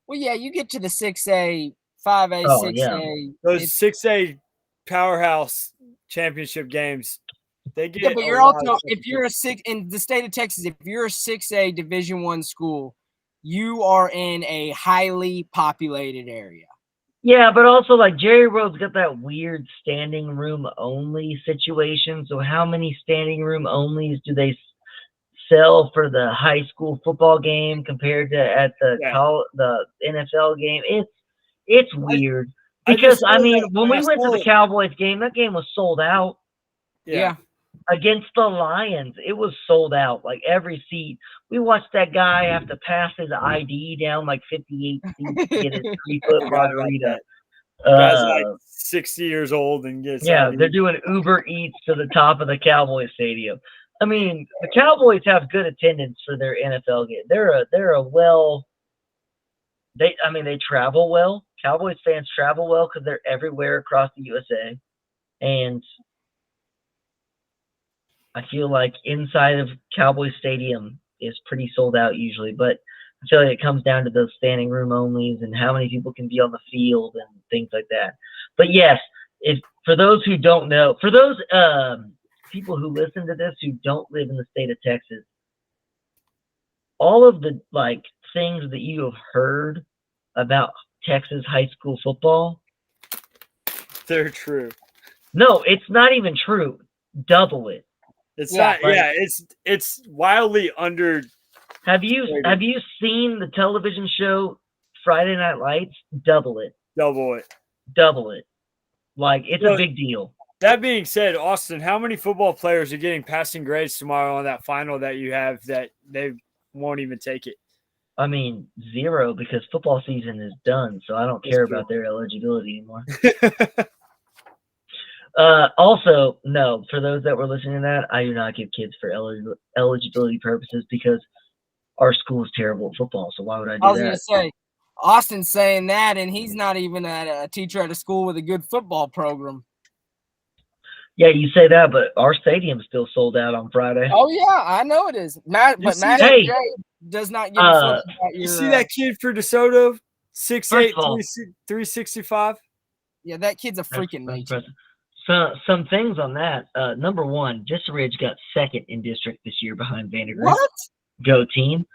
Well, yeah, you get to the 6A, 5A, 6A. Yeah. Those 6A powerhouse championship games, they get. Yeah, but you're also if you're in the state of Texas, if you're a 6A Division I school, you are in a highly populated area. Yeah, but also like Jerry World's got that weird standing room only situation. So how many standing room onlys do they sell for the high school football game compared to at the NFL game? It's weird because I mean when we went to the Cowboys game, that game was sold out. Yeah. Against the Lions, it was sold out. Like every seat, we watched that guy have to pass his ID down like 58 feet to get his 3-foot margarita. Guy's like 60 years old and gets ID. They're doing Uber Eats to the top of the Cowboys stadium. I mean, the Cowboys have good attendance for their NFL game. They travel well. Cowboys fans travel well because they're everywhere across the USA, and I feel like inside of Cowboy Stadium is pretty sold out usually, but I feel like it comes down to those standing room onlys and how many people can be on the field and things like that. But yes, for those who don't know, for those people who listen to this who don't live in the state of Texas, all of the like things that you have heard about Texas high school football, they're true. No, it's not even true. Double it. It's not. Like, it's wildly Have you seen the television show Friday Night Lights? Double it. Like, it's a big deal. That being said, Austin, how many football players are getting passing grades tomorrow on that final that you have that they won't even take it? I mean, 0, because football season is done, so I don't care about their eligibility anymore. Also, no, for those that were listening to that, I do not give kids for eligibility purposes because our school is terrible at football, so why would I do that? I was going to say, Austin's saying that, and he's not even a teacher at a school with a good football program. Yeah, you say that, but our stadium's still sold out on Friday. Oh, yeah, I know it is. Master J does not give a fuck about your... You see that kid for DeSoto? 6'8", 365? Yeah, that kid's a freaking nature. Some things on that. Number one, Vista Ridge got second in district this year behind Vandergrift. What? Go team.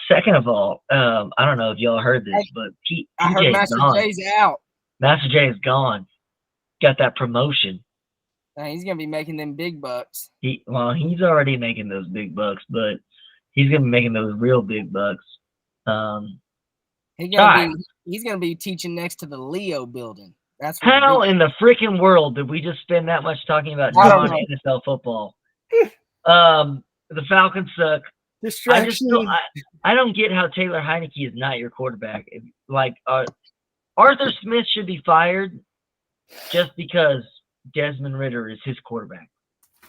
Second of all, I don't know if y'all heard this, but I heard Master J's out. Master J is gone. Got that promotion. He's gonna be making them big bucks. He's already making those big bucks, but he's gonna be making those real big bucks. He's gonna be teaching next to the Leo building. That's how in the freaking world did we just spend that much talking about non-NFL football? The Falcons suck. Distraction. I don't get how Taylor Heineke is not your quarterback. Like Arthur Smith should be fired just because Desmond Ridder is his quarterback.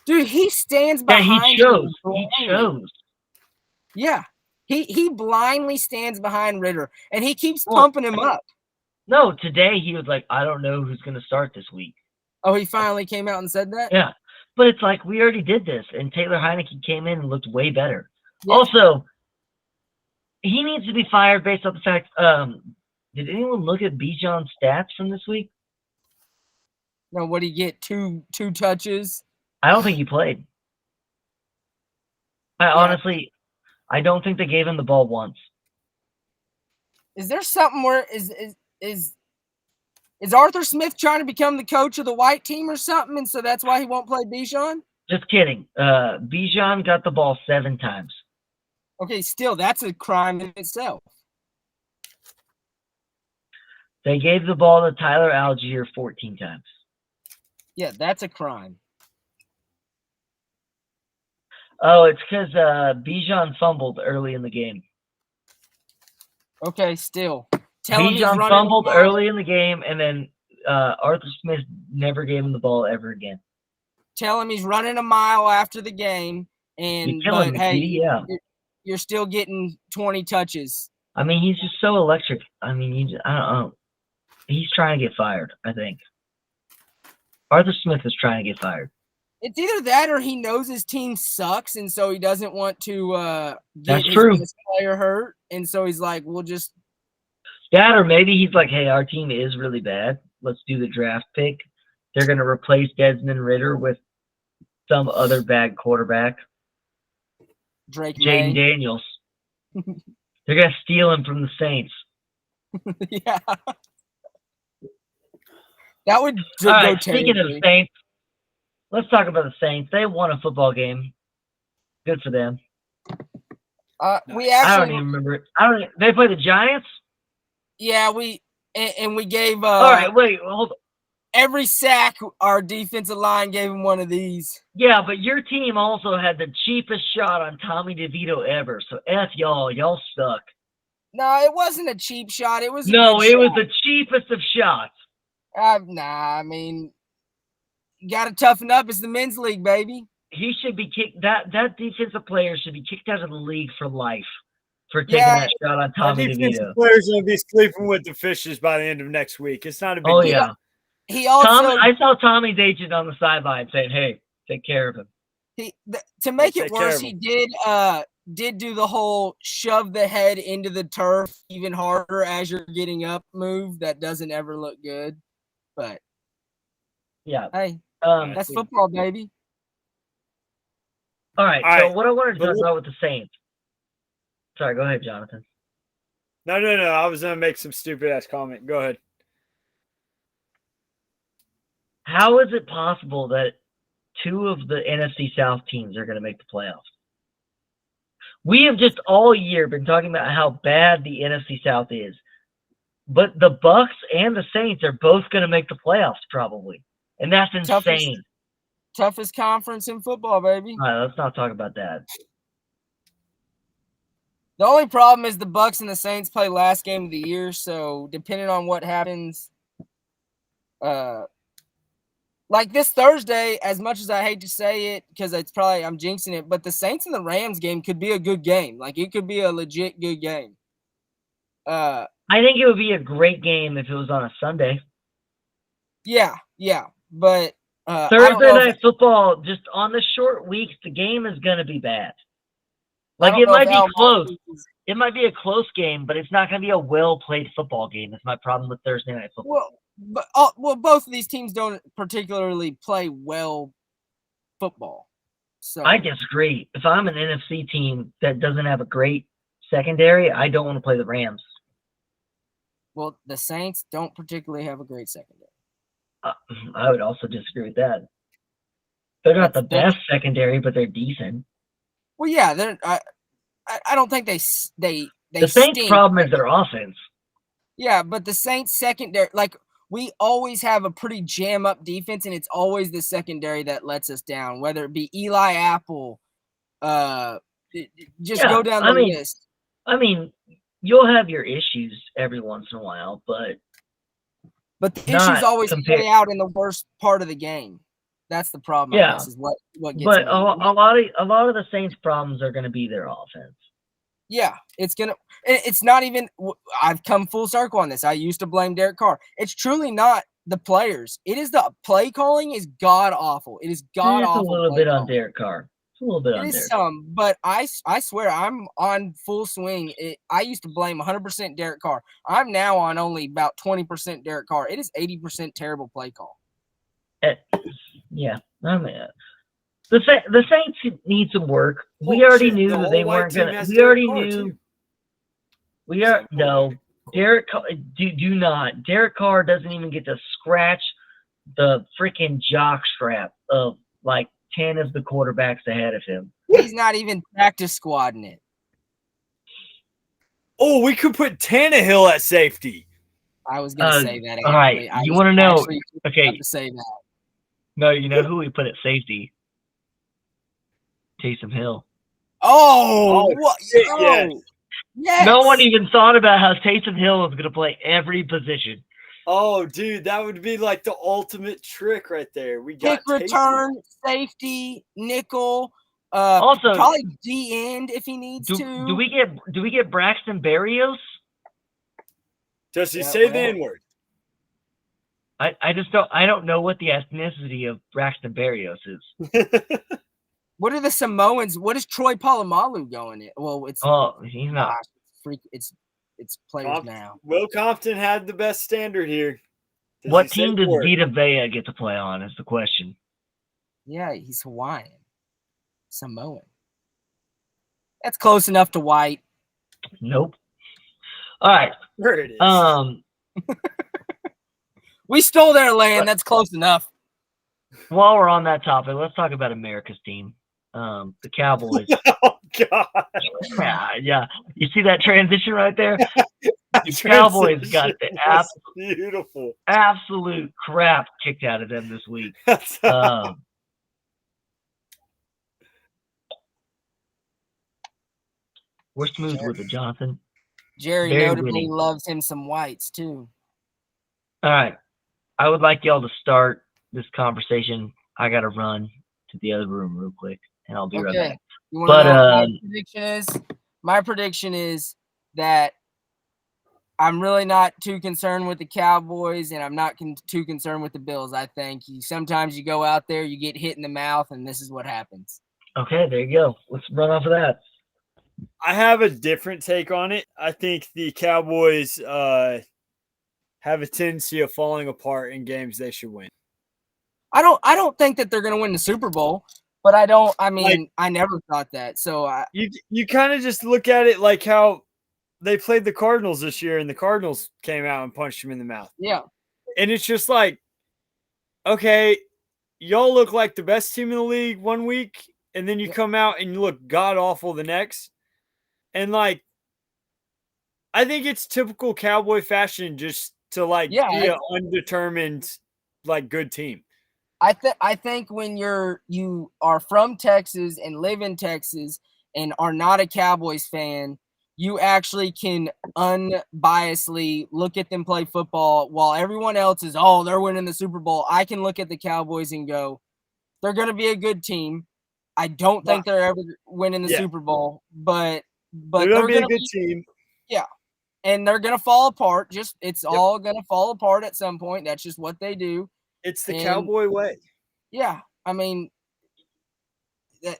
Dude, he stands behind. Yeah, he chose. Yeah, he blindly stands behind Ridder, and he keeps pumping him up. No, today he was like, I don't know who's going to start this week. Oh, he finally came out and said that? Yeah, but it's like we already did this, and Taylor Heineke came in and looked way better. Yeah. Also, he needs to be fired based on the fact, did anyone look at Bijan's stats from this week? No, what did he get? Two touches? I don't think he played. Honestly, I don't think they gave him the ball once. Is there something where is Arthur Smith trying to become the coach of the white team or something, and so that's why he won't play Bijan? Just kidding. Bijan got the ball 7 times. Okay, still, that's a crime in itself. They gave the ball to Tyler Algier 14 times. Yeah, that's a crime. Oh, it's because Bijan fumbled early in the game. Okay, still. Bijan fumbled early in the game, and then Arthur Smith never gave him the ball ever again. Tell him he's running a mile after the game, you're still getting 20 touches. I mean, he's just so electric. I mean, I don't know. He's trying to get fired, I think. Arthur Smith is trying to get fired. It's either that or he knows his team sucks, and so he doesn't want to get his best player hurt. And so he's like, we'll just... That, or maybe he's like, hey, our team is really bad. Let's do the draft pick. They're going to replace Desmond Ridder with some other bad quarterback. Jaden Daniels. They're going to steal him from the Saints. Yeah. That would go right, speaking of the Saints, let's talk about the Saints. They won a football game. Good for them. I don't even remember it. They played the Giants? Yeah, we gave all right, wait, hold on. Every sack our defensive line gave him one of these. Yeah, but your team also had the cheapest shot on Tommy DeVito ever. So F y'all suck. No, it wasn't a cheap shot. It was was the cheapest of shots. I mean, you got to toughen up. It's the men's league, baby. He should be kicked. That defensive player should be kicked out of the league for life for taking that shot on Tommy DeVito. Defensive player's going to be sleeping with the fishes by the end of next week. It's not a big deal. Yeah. He also. I saw Tommy's agent on the sideline saying, "Hey, take care of him." To make it worse, he did do the whole shove the head into the turf even harder as you're getting up move. That doesn't ever look good. But yeah, hey, that's football, baby. All right. What I wanted to talk about with the Saints. Sorry, go ahead, Jonathan. No. I was gonna make some stupid ass comment. Go ahead. How is it possible that 2 of the NFC South teams are going to make the playoffs? We have just all year been talking about how bad the NFC South is. But the Bucks and the Saints are both going to make the playoffs probably. And that's insane. Toughest conference in football, baby. All right, let's not talk about that. The only problem is the Bucks and the Saints play last game of the year, so depending on what happens, like this Thursday, as much as I hate to say it, because it's probably I'm jinxing it, but the Saints and the Rams game could be a good game. Like it could be a legit good game. I think it would be a great game if it was on a Sunday. Yeah, but Thursday night football, just on the short weeks, the game is going to be bad. Like it might be close. It might be a close game, but it's not going to be a well-played football game. That's my problem with Thursday night football. Well, both of these teams don't particularly play well football. So I disagree. If I'm an NFC team that doesn't have a great secondary, I don't want to play the Rams. Well, the Saints don't particularly have a great secondary. I would also disagree with that. They're not the best secondary, but they're decent. Well, yeah, they're. I don't think they. The Saints' problem is their offense. Yeah, but the Saints secondary, like we always have a pretty jam up defense, and it's always the secondary that lets us down. Whether it be Eli Apple, go down the list. I mean, you'll have your issues every once in a while, but the issues always play out in the worst part of the game. That's the problem. Yeah, I guess, is what gets. But a lot of the Saints' problems are going to be their offense. Yeah, it's not even. I've come full circle on this. I used to blame Derek Carr. It's truly not the players. It is the play calling is god awful. It is god awful. It's a little bit on Derek Carr. It's a little bit on Derek. But I swear I'm on full swing. I used to blame 100% Derek Carr. I'm now on only about 20% Derek Carr. It is 80% terrible play call. Yeah, I mean, the Saints need some work. We already knew that they weren't gonna. We already knew. Derek. Do not. Derek Carr doesn't even get to scratch the freaking jock strap of like 10 of the quarterbacks ahead of him. He's not even practice squadding it. Oh, we could put Tannehill at safety. I was gonna say that. All right, you want to know? Okay. To say that. No, you know who we put at safety? Taysom Hill. Oh, what? Yes. No one even thought about how Taysom Hill was going to play every position. Oh, dude, that would be like the ultimate trick right there. We got kick return, safety, nickel, also probably D end if he needs to. Do we get Braxton Berrios? Does he say the N-word? I don't know what the ethnicity of Braxton Berrios is. What are the Samoans? What is Troy Polamalu going in? Well, he's not. It's players now. Will Compton had the best standard here. What team does Vita Vea get to play on is the question. Yeah, he's Hawaiian. Samoan. That's close enough to white. Nope. All right. There it is. We stole their land. That's close enough. While we're on that topic, let's talk about America's team, the Cowboys. Oh, God. Yeah. You see that transition right there? The Cowboys got the absolute crap kicked out of them this week. We're smooth with it, Jonathan. Jerry notably loves him some whites, too. All right. I would like y'all to start this conversation. I got to run to the other room real quick, and I'll be right back. But my prediction is? My prediction is that I'm really not too concerned with the Cowboys, and I'm not too concerned with the Bills. I think sometimes you go out there, you get hit in the mouth, and this is what happens. Okay, there you go. Let's run off of that. I have a different take on it. I think the Cowboys have a tendency of falling apart in games they should win. I don't think that they're going to win the Super Bowl, but I never thought that. So you kind of just look at it like how they played the Cardinals this year, and the Cardinals came out and punched them in the mouth. Yeah. And it's just like, okay, y'all look like the best team in the league one week, and then you come out and you look god-awful the next. And like, I think it's typical Cowboy fashion just to like be an undetermined, like, good team. I think when you are from Texas and live in Texas and are not a Cowboys fan, you actually can unbiasedly look at them play football while everyone else is, they're winning the Super Bowl. I can look at the Cowboys and go, they're going to be a good team. I don't think they're ever winning the Super Bowl, but they're going to be a good team. Yeah. And they're going to fall apart. It's all going to fall apart at some point. That's just what they do. It's the Cowboy way. Yeah. I mean,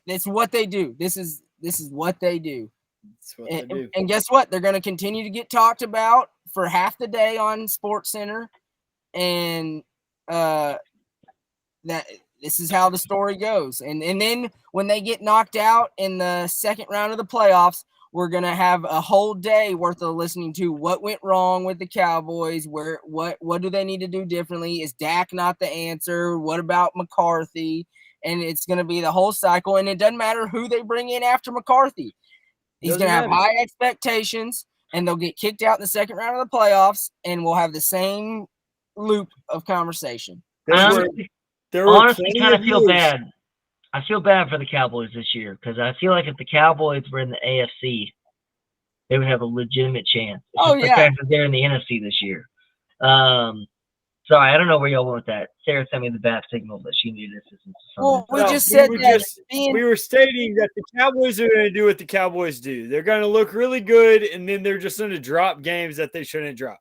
that's what they do. This is what they do. That's what they do. And guess what? They're going to continue to get talked about for half the day on SportsCenter. And that this is how the story goes. And then when they get knocked out in the second round of the playoffs, we're going to have a whole day worth of listening to what went wrong with the Cowboys, what do they need to do differently? Is Dak not the answer? What about McCarthy? And it's going to be the whole cycle, and it doesn't matter who they bring in after McCarthy. He's going to have high expectations, and they'll get kicked out in the second round of the playoffs, and we'll have the same loop of conversation. Honestly, kind of feel bad. I feel bad for the Cowboys this year because I feel like if the Cowboys were in the AFC, they would have a legitimate chance. It's the fact that they're in the NFC this year. Sorry, I don't know where y'all went with that. Sarah sent me the bat signal that she needed assistance. Well, we just said we were stating that the Cowboys are going to do what the Cowboys do. They're going to look really good, and then they're just going to drop games that they shouldn't drop.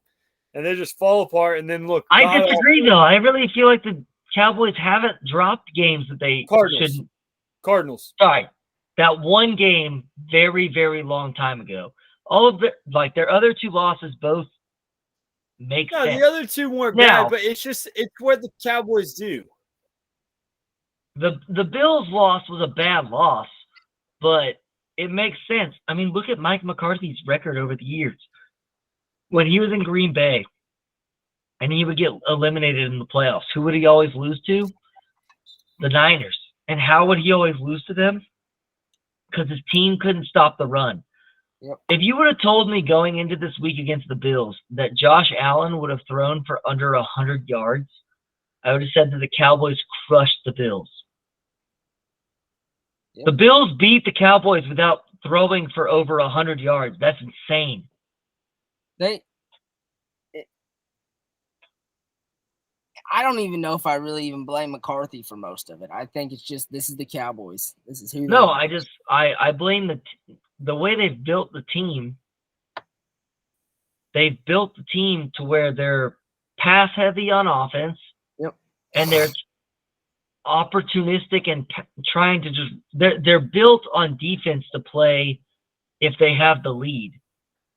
And they just fall apart, and then look. I disagree, though. I really feel like the Cowboys haven't dropped games that they shouldn't. Cardinals. Sorry. That one game very, very long time ago. All of their other two losses both make sense. The other two weren't bad, but it's what the Cowboys do. The Bills loss was a bad loss, but it makes sense. I mean, look at Mike McCarthy's record over the years. When he was in Green Bay and he would get eliminated in the playoffs, who would he always lose to? The Niners. And how would he always lose to them? Because his team couldn't stop the run. Yep. If you would have told me going into this week against the Bills that Josh Allen would have thrown for under 100 yards, I would have said that the Cowboys crushed the Bills. Yep. The Bills beat the Cowboys without throwing for over 100 yards. That's insane. I don't even know if I really even blame McCarthy for most of it. I think it's just this is the Cowboys. This is who. No, I blame the way they've built the team. They've built the team to where they're pass heavy on offense. Yep. And they're opportunistic and trying to just they're built on defense to play if they have the lead.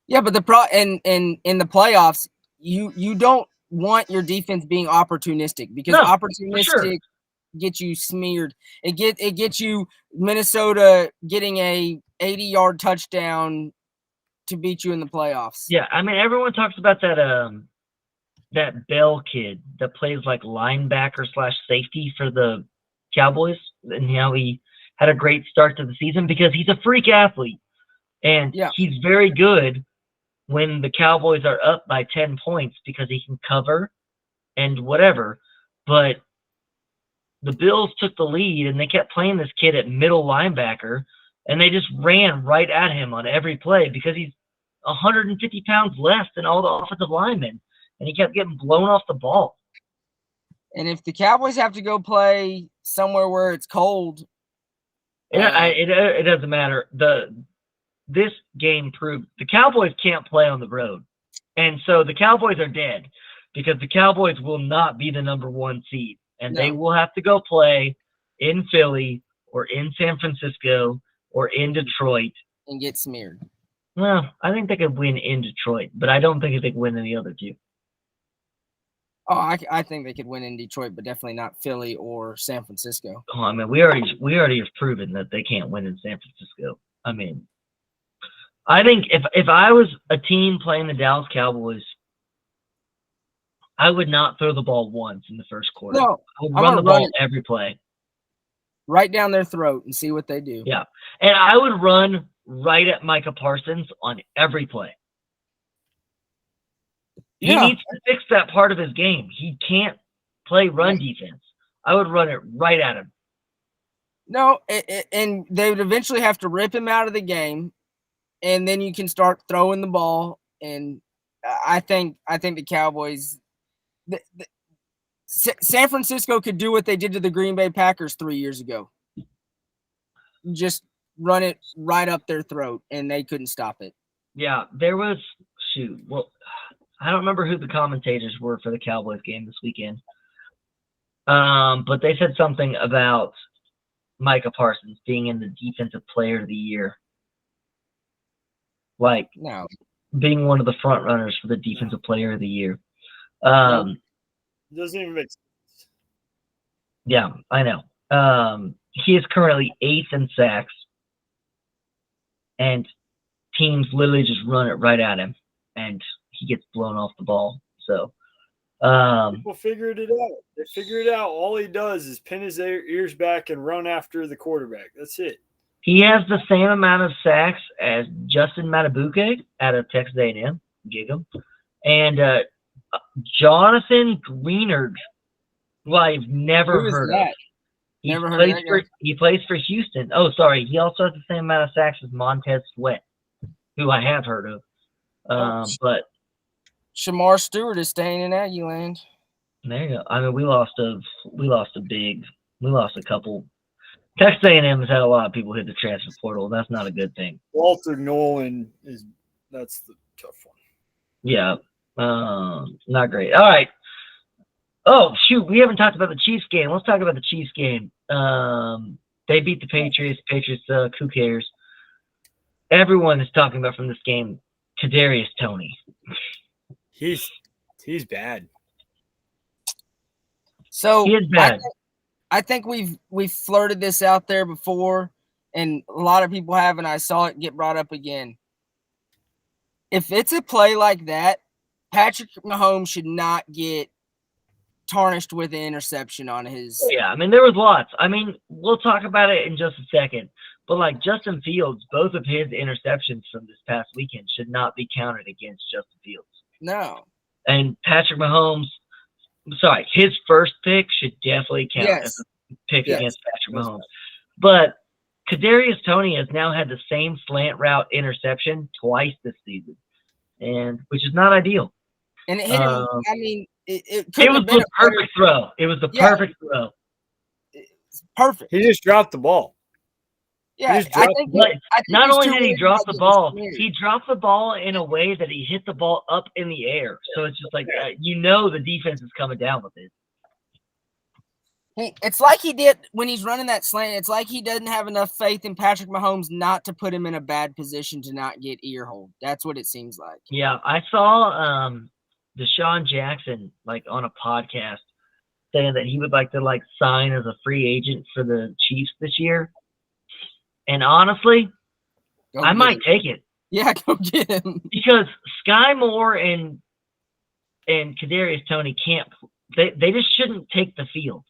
Yeah, but in the playoffs, you don't want your defense being opportunistic because opportunistic gets you smeared. It gets you Minnesota getting a 80-yard touchdown to beat you in the playoffs. Yeah, I mean everyone talks about that Bell kid that plays like linebacker / safety for the Cowboys, and he had a great start to the season because he's a freak athlete and he's very good when the Cowboys are up by 10 points because he can cover and whatever. But the Bills took the lead, and they kept playing this kid at middle linebacker, and they just ran right at him on every play because he's 150 pounds less than all the offensive linemen, and he kept getting blown off the ball. And if the Cowboys have to go play somewhere where it's cold, it doesn't matter. This game proved the Cowboys can't play on the road. And so the Cowboys are dead because the Cowboys will not be the number 1 seed. And they will have to go play in Philly or in San Francisco or in Detroit. And get smeared. Well, I think they could win in Detroit, but I don't think they could win in the other two. Oh, I think they could win in Detroit, but definitely not Philly or San Francisco. Oh, I mean, we already have proven that they can't win in San Francisco. I mean, I think if I was a team playing the Dallas Cowboys, I would not throw the ball once in the first quarter. No, I would run the ball every play. Right down their throat and see what they do. Yeah. And I would run right at Micah Parsons on every play. He Yeah. needs to fix that part of his game. He can't play run defense. I would run it right at him. No, and they would eventually have to rip him out of the game, and then you can start throwing the ball. And I think the Cowboys, San Francisco could do what they did to the Green Bay Packers 3 years ago. Just run it right up their throat, and they couldn't stop it. Yeah, there was well, I don't remember who the commentators were for the Cowboys game this weekend. But they said something about Micah Parsons being in the Defensive Player of the Year. Like, No. being one of the front runners for the Defensive Player of the Year. Doesn't even make sense. Yeah, I know. He is currently 8th in sacks, and teams literally just run it right at him, and he gets blown off the ball. So people figured it out. They figured it out. All he does is pin his ears back and run after the quarterback. That's it. He has the same amount of sacks as Justin Matabuke out of Texas A&M, Gig'em, and Jonathan Greenard, who I've never heard of. He plays for Houston. Oh, sorry. He also has the same amount of sacks as Montez Sweat, who I have heard of. But Shamar Stewart is staying in Aggieland. There you go. I mean, we lost a couple. Texas A&M has had a lot of people hit the transfer portal. That's not a good thing. Walter Nolan that's the tough one. Yeah, not great. All right. Oh shoot, we haven't talked about the Chiefs game. Let's talk about the Chiefs game. They beat the Patriots. Patriots, who cares? Everyone is talking about from this game, Kadarius Toney. He's bad. So he is bad. I think we've flirted this out there before, and a lot of people have, and I saw it get brought up again. If it's a play like that, Patrick Mahomes should not get tarnished with an interception on his. Yeah, I mean, there was lots. I mean, we'll talk about it in just a second. But like Justin Fields, both of his interceptions from this past weekend should not be counted against Justin Fields. No. And Patrick Mahomes, his first pick should definitely count as a pick against Patrick Mahomes. But Kadarius Toney has now had the same slant route interception twice this season, and which is not ideal. And it hit him. I mean, it was the perfect throw. It was the perfect throw. It's perfect. He just dropped the ball. Yeah, I think not only did he drop the ball, he dropped the ball in a way that he hit the ball up in the air. So it's just like, the defense is coming down with it. It's like he did when he's running that slant. It's like he doesn't have enough faith in Patrick Mahomes not to put him in a bad position to not get ear hold. That's what it seems like. Yeah, I saw Deshaun Jackson on a podcast saying that he would like to sign as a free agent for the Chiefs this year. And honestly, I might take it. Yeah, go get him. Because Sky Moore and Kadarius Toney can't. They just shouldn't take the field,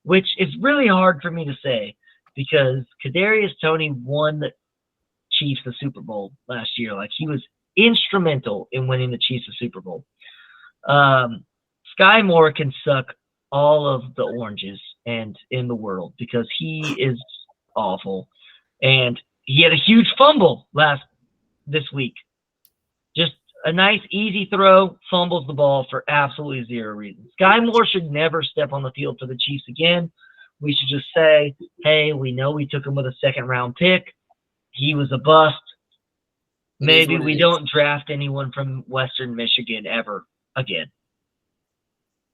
which is really hard for me to say because Kadarius Toney won the Chiefs the Super Bowl last year. He was instrumental in winning the Chiefs the Super Bowl. Sky Moore can suck all of the oranges and in the world because he is awful. And he had a huge fumble this week. Just a nice, easy throw, fumbles the ball for absolutely zero reason. Sky Moore should never step on the field for the Chiefs again. We should just say, hey, we know we took him with a second-round pick. He was a bust. Maybe we don't draft anyone from Western Michigan ever again.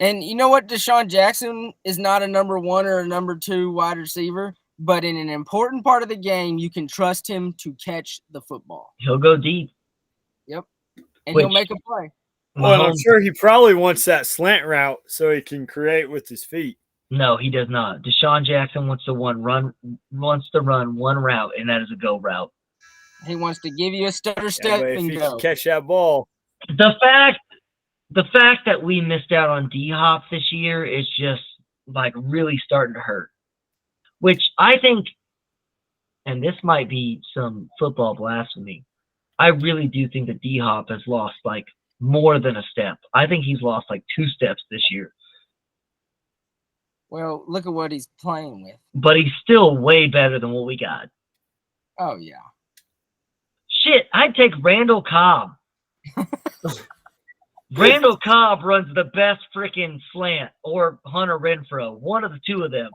And you know what? Deshaun Jackson is not a number 1 or a number 2 wide receiver. But in an important part of the game, you can trust him to catch the football. He'll go deep. Yep. And he'll make a play. Well, I'm sure he probably wants that slant route so he can create with his feet. No, he does not. Deshaun Jackson wants to run one route, and that is a go route. He wants to give you a stutter step and go. Catch that ball. The fact that we missed out on D-Hop this year is just really starting to hurt. Which I think and this might be some football blasphemy, I really do think that D-Hop has lost like more than a step. I think he's lost like 2 steps this year. Well, look at what he's playing with. But he's still way better than what we got. Oh, yeah. Shit, I'd take Randall Cobb. Randall Cobb runs the best freaking slant, or Hunter Renfrow. One of the two of them.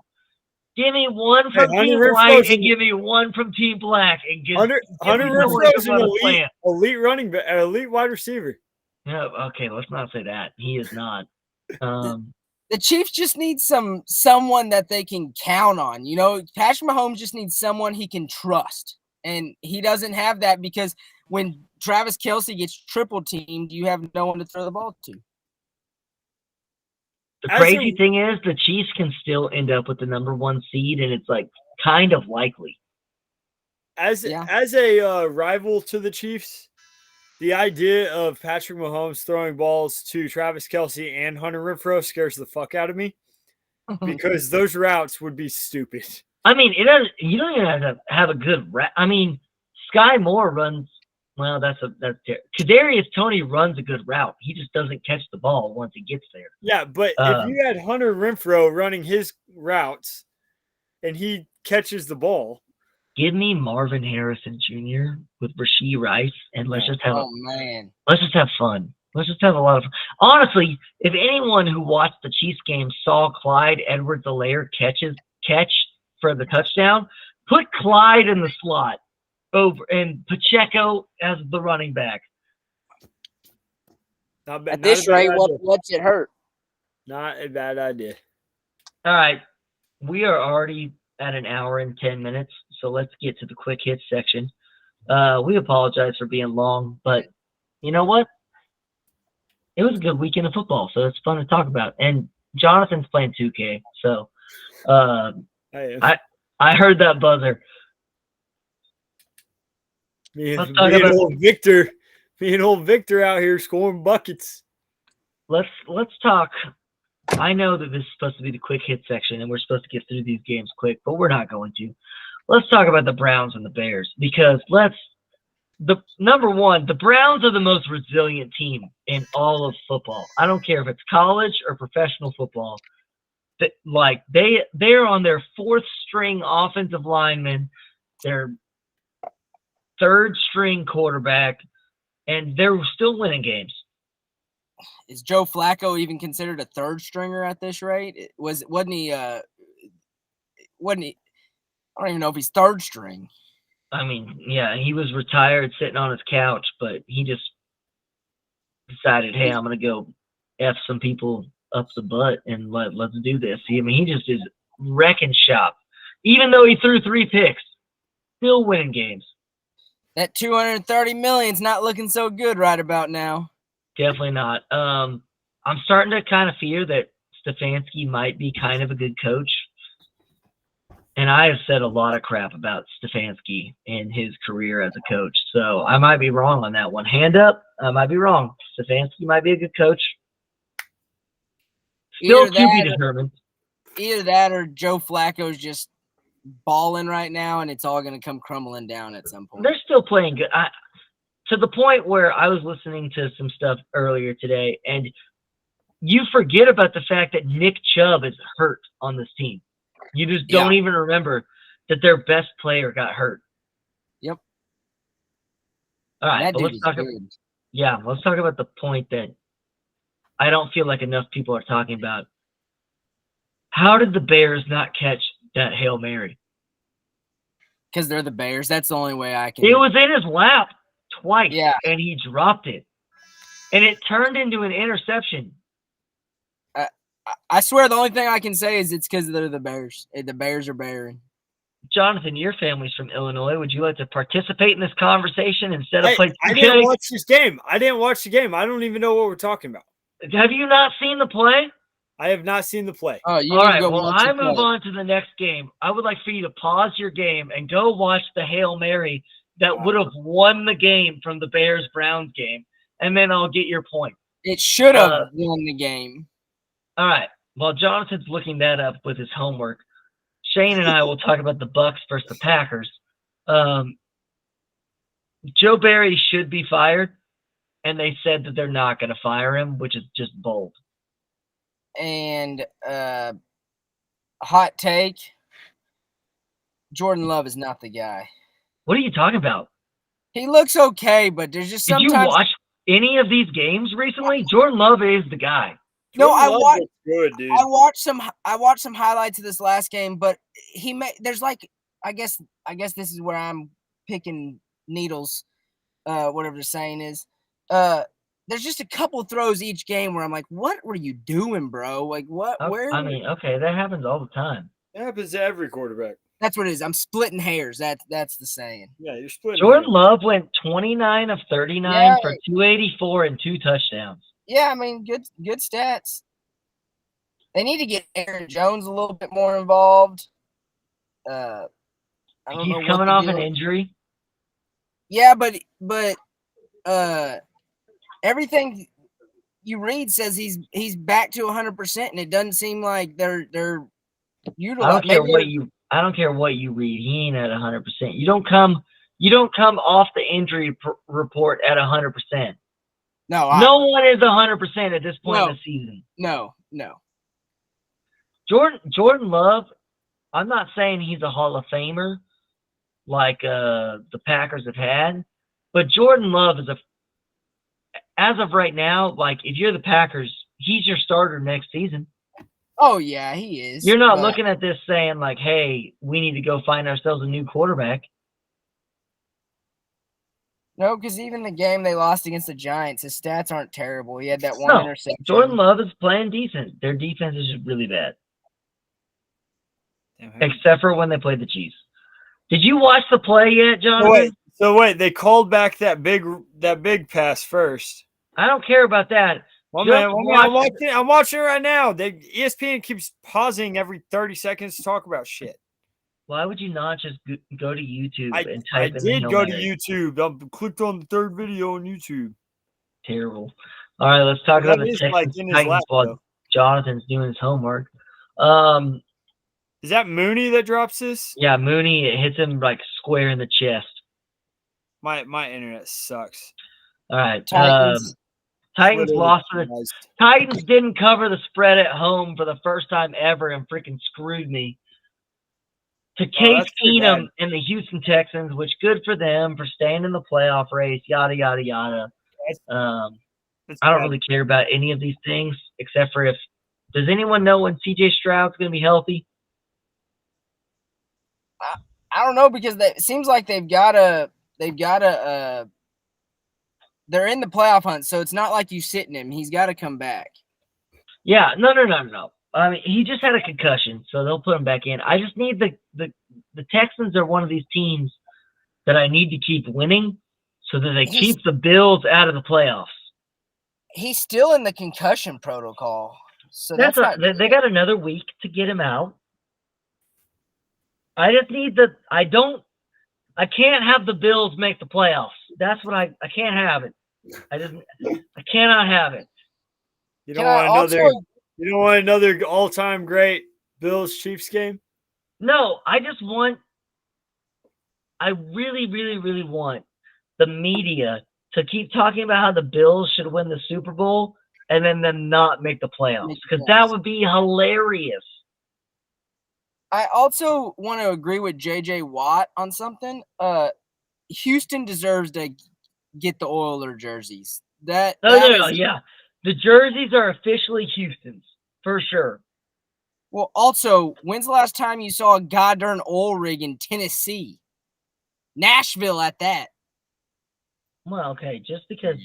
Give me one from Team White and give me one from Team Black. And Hunter Renfrow is an elite running back, elite wide receiver. No, okay, let's not say that. He is not. The Chiefs just need someone that they can count on. You know, Patrick Mahomes just needs someone he can trust. And he doesn't have that because when Travis Kelce gets triple teamed, you have no one to throw the ball to. The crazy thing is the Chiefs can still end up with the number 1 seed, and it's like kind of likely. As a rival to the Chiefs, the idea of Patrick Mahomes throwing balls to Travis Kelce and Hunter Renfrow scares the fuck out of me because those routes would be stupid. I mean, you don't even have to have a good route. I mean, Sky Moore runs. Well, that's Kadarius Toney runs a good route. He just doesn't catch the ball once he gets there. Yeah, but if you had Hunter Renfrow running his routes and he catches the ball, give me Marvin Harrison Jr. with Rashee Rice, and let's just have fun. Let's just have a lot of fun. Honestly, if anyone who watched the Chiefs game saw Clyde Edwards-Helaire catch for the touchdown, put Clyde in the slot over and Pacheco as the running back. At this rate, what's it hurt? Not a bad idea. All right. We are already at an hour and 10 minutes, so let's get to the quick hits section. We apologize for being long, but you know what? It was a good weekend of football, so it's fun to talk about. And Jonathan's playing 2K, so I heard that buzzer. Me and old Victor out here scoring buckets. Let's talk. I know that this is supposed to be the quick hit section, and we're supposed to get through these games quick, but we're not going to. Let's talk about the Browns and the Bears because number one, the Browns are the most resilient team in all of football. I don't care if it's college or professional football. They're on their 4th string offensive lineman, their 3rd string quarterback, and they're still winning games. Is Joe Flacco even considered a 3rd stringer at this rate? Wasn't he? I don't even know if he's 3rd string. I mean, yeah, he was retired sitting on his couch, but he just decided, hey, I'm going to go F some people up the butt and let's do this. I mean, he just is wrecking shop. Even though he threw 3 picks, still winning games. That $230 million's not looking so good right about now. Definitely not. I'm starting to kind of fear that Stefanski might be kind of a good coach. And I have said a lot of crap about Stefanski and his career as a coach. So I might be wrong on that one. Hand up, I might be wrong. Stefanski might be a good coach. Still to be determined. Either that or Joe Flacco's just balling right now, and it's all going to come crumbling down at some point. They're still playing good. To the point where I was listening to some stuff earlier today, and you forget about the fact that Nick Chubb is hurt on this team. You just don't even remember that their best player got hurt. Yep. All right, let's talk about the point that I don't feel like enough people are talking about. How did the Bears not catch that Hail Mary? Because they're the Bears. That's the only way I can. It was in his lap twice, and he dropped it. And it turned into an interception. I swear the only thing I can say is it's because they're the Bears. The Bears are bearing. Jonathan, your family's from Illinois. Would you like to participate in this conversation instead of play 2K? I didn't watch this game. I don't even know what we're talking about. Have you not seen the play? I have not seen the play. Oh, all right. Well, I move on to the next game. I would like for you to pause your game and go watch the Hail Mary that would have won the game from the Bears-Browns game, and then I'll get your point. It should have won the game. All right. While Jonathan's looking that up with his homework, Shane and I will talk about the Bucs versus the Packers. Joe Barry should be fired, and they said that they're not going to fire him, which is just bold. And hot take, Jordan Love is not the guy. What are you talking about? He looks okay, but there's just sometimes. Did you watch any of these games recently? Jordan Love is the guy. No, I watched. Good, dude. I watched some highlights of this last game, but there's like I guess this is where I'm picking needles, whatever the saying is. There's just a couple throws each game where I'm like, what were you doing, bro? Like what? Where? I mean, okay, that happens all the time. It happens to every quarterback. That's what it is. I'm splitting hairs. That's the saying. Yeah, you're splitting. Jordan Love went 29 of 39 for 284 and 2 touchdowns. Yeah, I mean, good stats. They need to get Aaron Jones a little bit more involved. I don't know. He's coming off an injury. Yeah, but everything you read says he's back to 100%, and it doesn't seem like they're utilizing. I don't care what you read. He ain't at 100%. You don't come off the injury report at 100%. No one is 100% at this point in the season. No. Jordan Love, I'm not saying he's a Hall of Famer like the Packers have had, but Jordan Love is as of right now, like if you're the Packers, he's your starter next season. Oh yeah, he is. You're not looking at this saying like, hey, we need to go find ourselves a new quarterback. No, because even the game they lost against the Giants, his stats aren't terrible. He had that one interception. Jordan Love is playing decent. Their defense is just really bad. Except for when they played the Chiefs. Did you watch the play yet, Jonathan? So wait, they called back that big pass first. I don't care about that. I'm watching it right now. ESPN keeps pausing every 30 seconds to talk about shit. Why would you not just go to YouTube and type I in did go to YouTube. I clicked on the third video on YouTube. Terrible. All right, let's talk about the Texans Titans while Jonathan's doing his homework. Is that Mooney that drops this? Yeah, Mooney. It hits him like square in the chest. My internet sucks. All right. Titans lost to the Titans didn't cover the spread at home for the first time ever and freaking screwed me. To Case Keenum and the Houston Texans, which good for them for staying in the playoff race, yada, yada, yada. I don't really care about any of these things except for does anyone know when CJ Stroud's going to be healthy? I don't know because it seems like they're in the playoff hunt, so it's not like you sitting him. He's got to come back. Yeah, no. I mean, he just had a concussion, so they'll put him back in. I just need the Texans are one of these teams that I need to keep winning so that they keep the Bills out of the playoffs. He's still in the concussion protocol, so they got another week to get him out. I just need I can't have the Bills make the playoffs. That's what I can't have it. I cannot have it. You don't want another all-time great Bills-Chiefs game? No, I really, really, really want the media to keep talking about how the Bills should win the Super Bowl and then them not make the playoffs, because that would be hilarious. I also want to agree with J.J. Watt on something. Houston deserves to get the Oiler jerseys. Yeah. The jerseys are officially Houston's, for sure. Well, also, when's the last time you saw a goddamn oil rig in Tennessee? Nashville at that. Well, okay, just because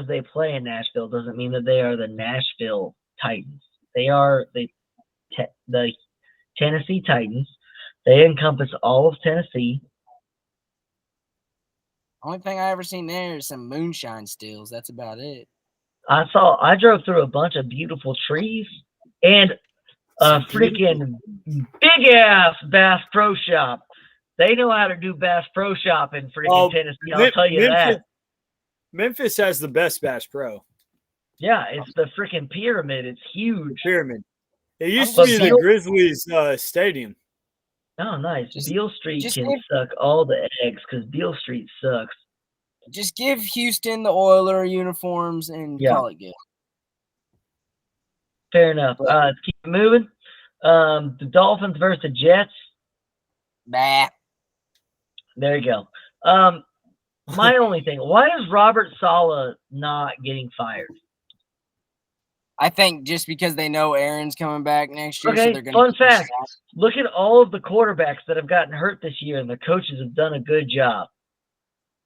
they play in Nashville doesn't mean that they are the Nashville Titans. They are the Tennessee Titans. They encompass all of Tennessee. Only thing I ever seen there is some moonshine stills. That's about it. I drove through a bunch of beautiful trees and a freaking big ass Bass Pro Shop. They know how to do Bass Pro Shop in freaking Tennessee. I'll tell you that. Memphis has the best Bass Pro. Yeah, it's the freaking pyramid. It's huge. Pyramid. It used to be the Grizzlies stadium. Oh, nice. Beale Street can suck all the eggs because Beale Street sucks. Just give Houston the Oiler uniforms and call it good. Fair enough. Let's keep it moving. The Dolphins versus the Jets. Bah. There you go. My only thing, why is Robert Saleh not getting fired? I think just because they know Aaron's coming back next year. Okay, so they're gonna fun fact. Look at all of the quarterbacks that have gotten hurt this year, and the coaches have done a good job.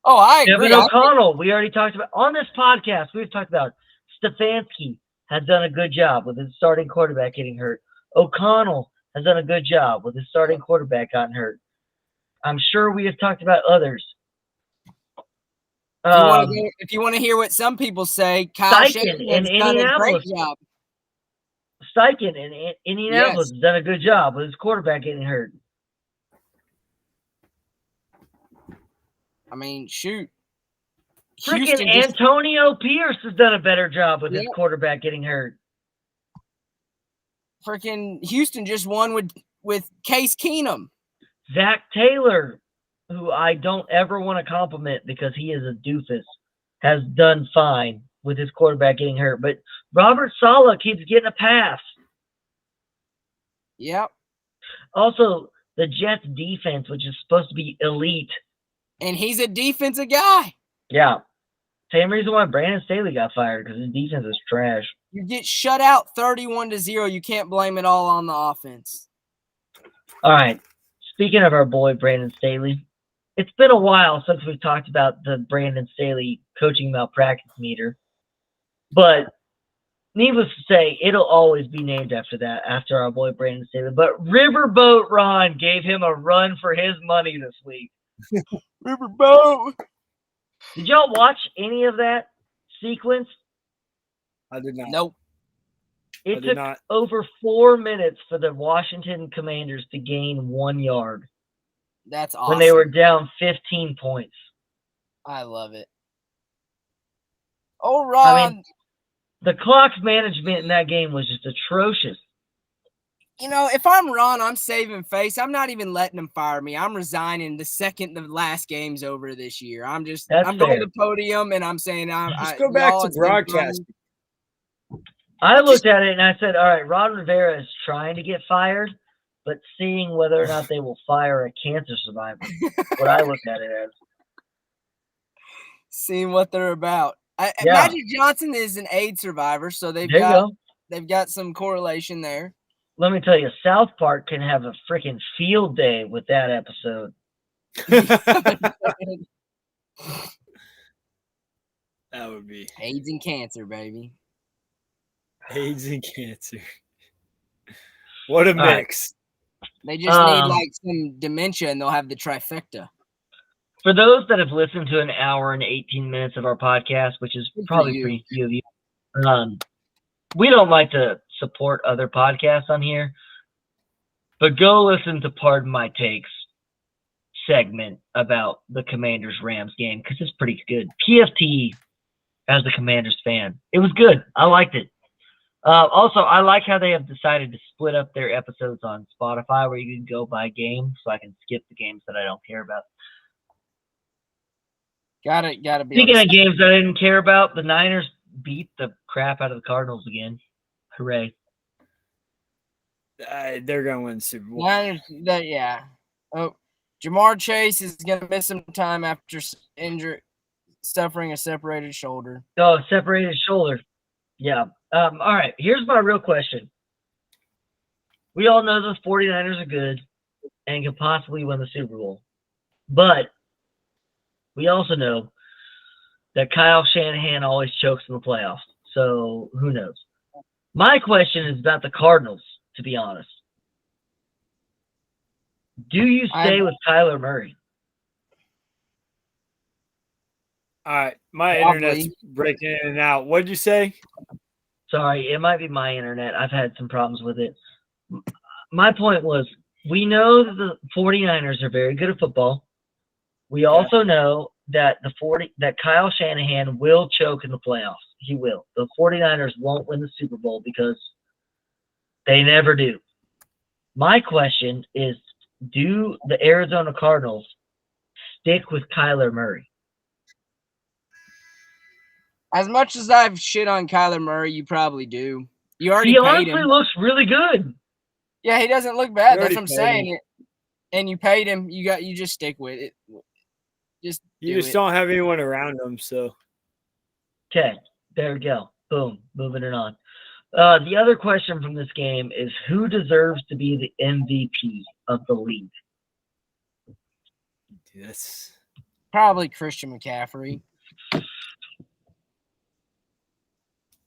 Oh, I agree. Kevin O'Connell, we already talked about. On this podcast, we've talked about Stefanski has done a good job with his starting quarterback getting hurt. O'Connell has done a good job with his starting quarterback gotten hurt. I'm sure we have talked about others. If you want to hear what some people say, Kyle Shanahan's done a great job. Steichen in Indianapolis has done a good job with his quarterback getting hurt. I mean, shoot. Freaking Antonio Pierce has done a better job with his quarterback getting hurt. Freaking Houston just won with Case Keenum. Zach Taylor, who I don't ever want to compliment because he is a doofus, has done fine with his quarterback getting hurt. But Robert Saleh keeps getting a pass. Yep. Also, the Jets defense, which is supposed to be elite. And he's a defensive guy. Yeah. Same reason why Brandon Staley got fired, because his defense is trash. You get shut out 31-0. You can't blame it all on the offense. All right. Speaking of our boy, Brandon Staley, it's been a while since we've talked about the Brandon Staley coaching malpractice meter. But needless to say, it'll always be named after that, after our boy Brandon Staley. But Riverboat Ron gave him a run for his money this week. Riverboat. Did y'all watch any of that sequence? I did not. Nope. It took over 4 minutes for the Washington Commanders to gain 1 yard. That's awesome. When they were down 15 points. I love it. Oh, Ron. I mean, the clock's management in that game was just atrocious. You know, if I'm Ron, I'm saving face. I'm not even letting them fire me. I'm resigning the second the last game's over this year. I'm going to the podium and I'm saying just go back to broadcast. I looked at it and I said, all right, Ron Rivera is trying to get fired, but seeing whether or not they will fire a cancer survivor. What I looked at it as. Seeing what they're about. Magic Johnson is an AIDS survivor, so they've got some correlation there. Let me tell you, South Park can have a freaking field day with that episode. That would be AIDS and cancer, baby. AIDS and cancer. What a mix. They just need like some dementia and they'll have the trifecta. For those that have listened to an hour and 18 minutes of our podcast, which is probably pretty few of you, we don't like to support other podcasts on here, but go listen to Pardon My Takes segment about the Commanders-Rams game because it's pretty good. PFT as a Commanders fan. It was good. I liked it. Also, I like how they have decided to split up their episodes on Spotify where you can go by game so I can skip the games that I don't care about. Gotta be. Speaking of games that I didn't care about, the Niners beat the crap out of the Cardinals again. Hooray. They're going to win the Super Bowl. Yeah. Oh, Jamar Chase is going to miss some time after suffering a separated shoulder. Oh, separated shoulder. Yeah. All right. Here's my real question. We all know the 49ers are good and can possibly win the Super Bowl. But we also know that Kyle Shanahan always chokes in the playoffs. So who knows? My question is about the Cardinals, to be honest. Do you stay with Kyler Murray? All right. My internet's breaking in and out. What did you say? Sorry, it might be my internet. I've had some problems with it. My point was, we know that the 49ers are very good at football. We also know that that Kyle Shanahan will choke in the playoffs. He will. The 49ers won't win the Super Bowl because they never do. My question is, do the Arizona Cardinals stick with Kyler Murray? As much as I've shit on Kyler Murray, you probably do. You already He paid honestly him. looks really good. Yeah, he doesn't look bad. You That's already what I'm paid saying. him. And you paid him. You just stick with it. You just don't have anyone around him, so. Okay, there we go. Boom, moving it on. The other question from this game is who deserves to be the MVP of the league? Yes. Probably Christian McCaffrey.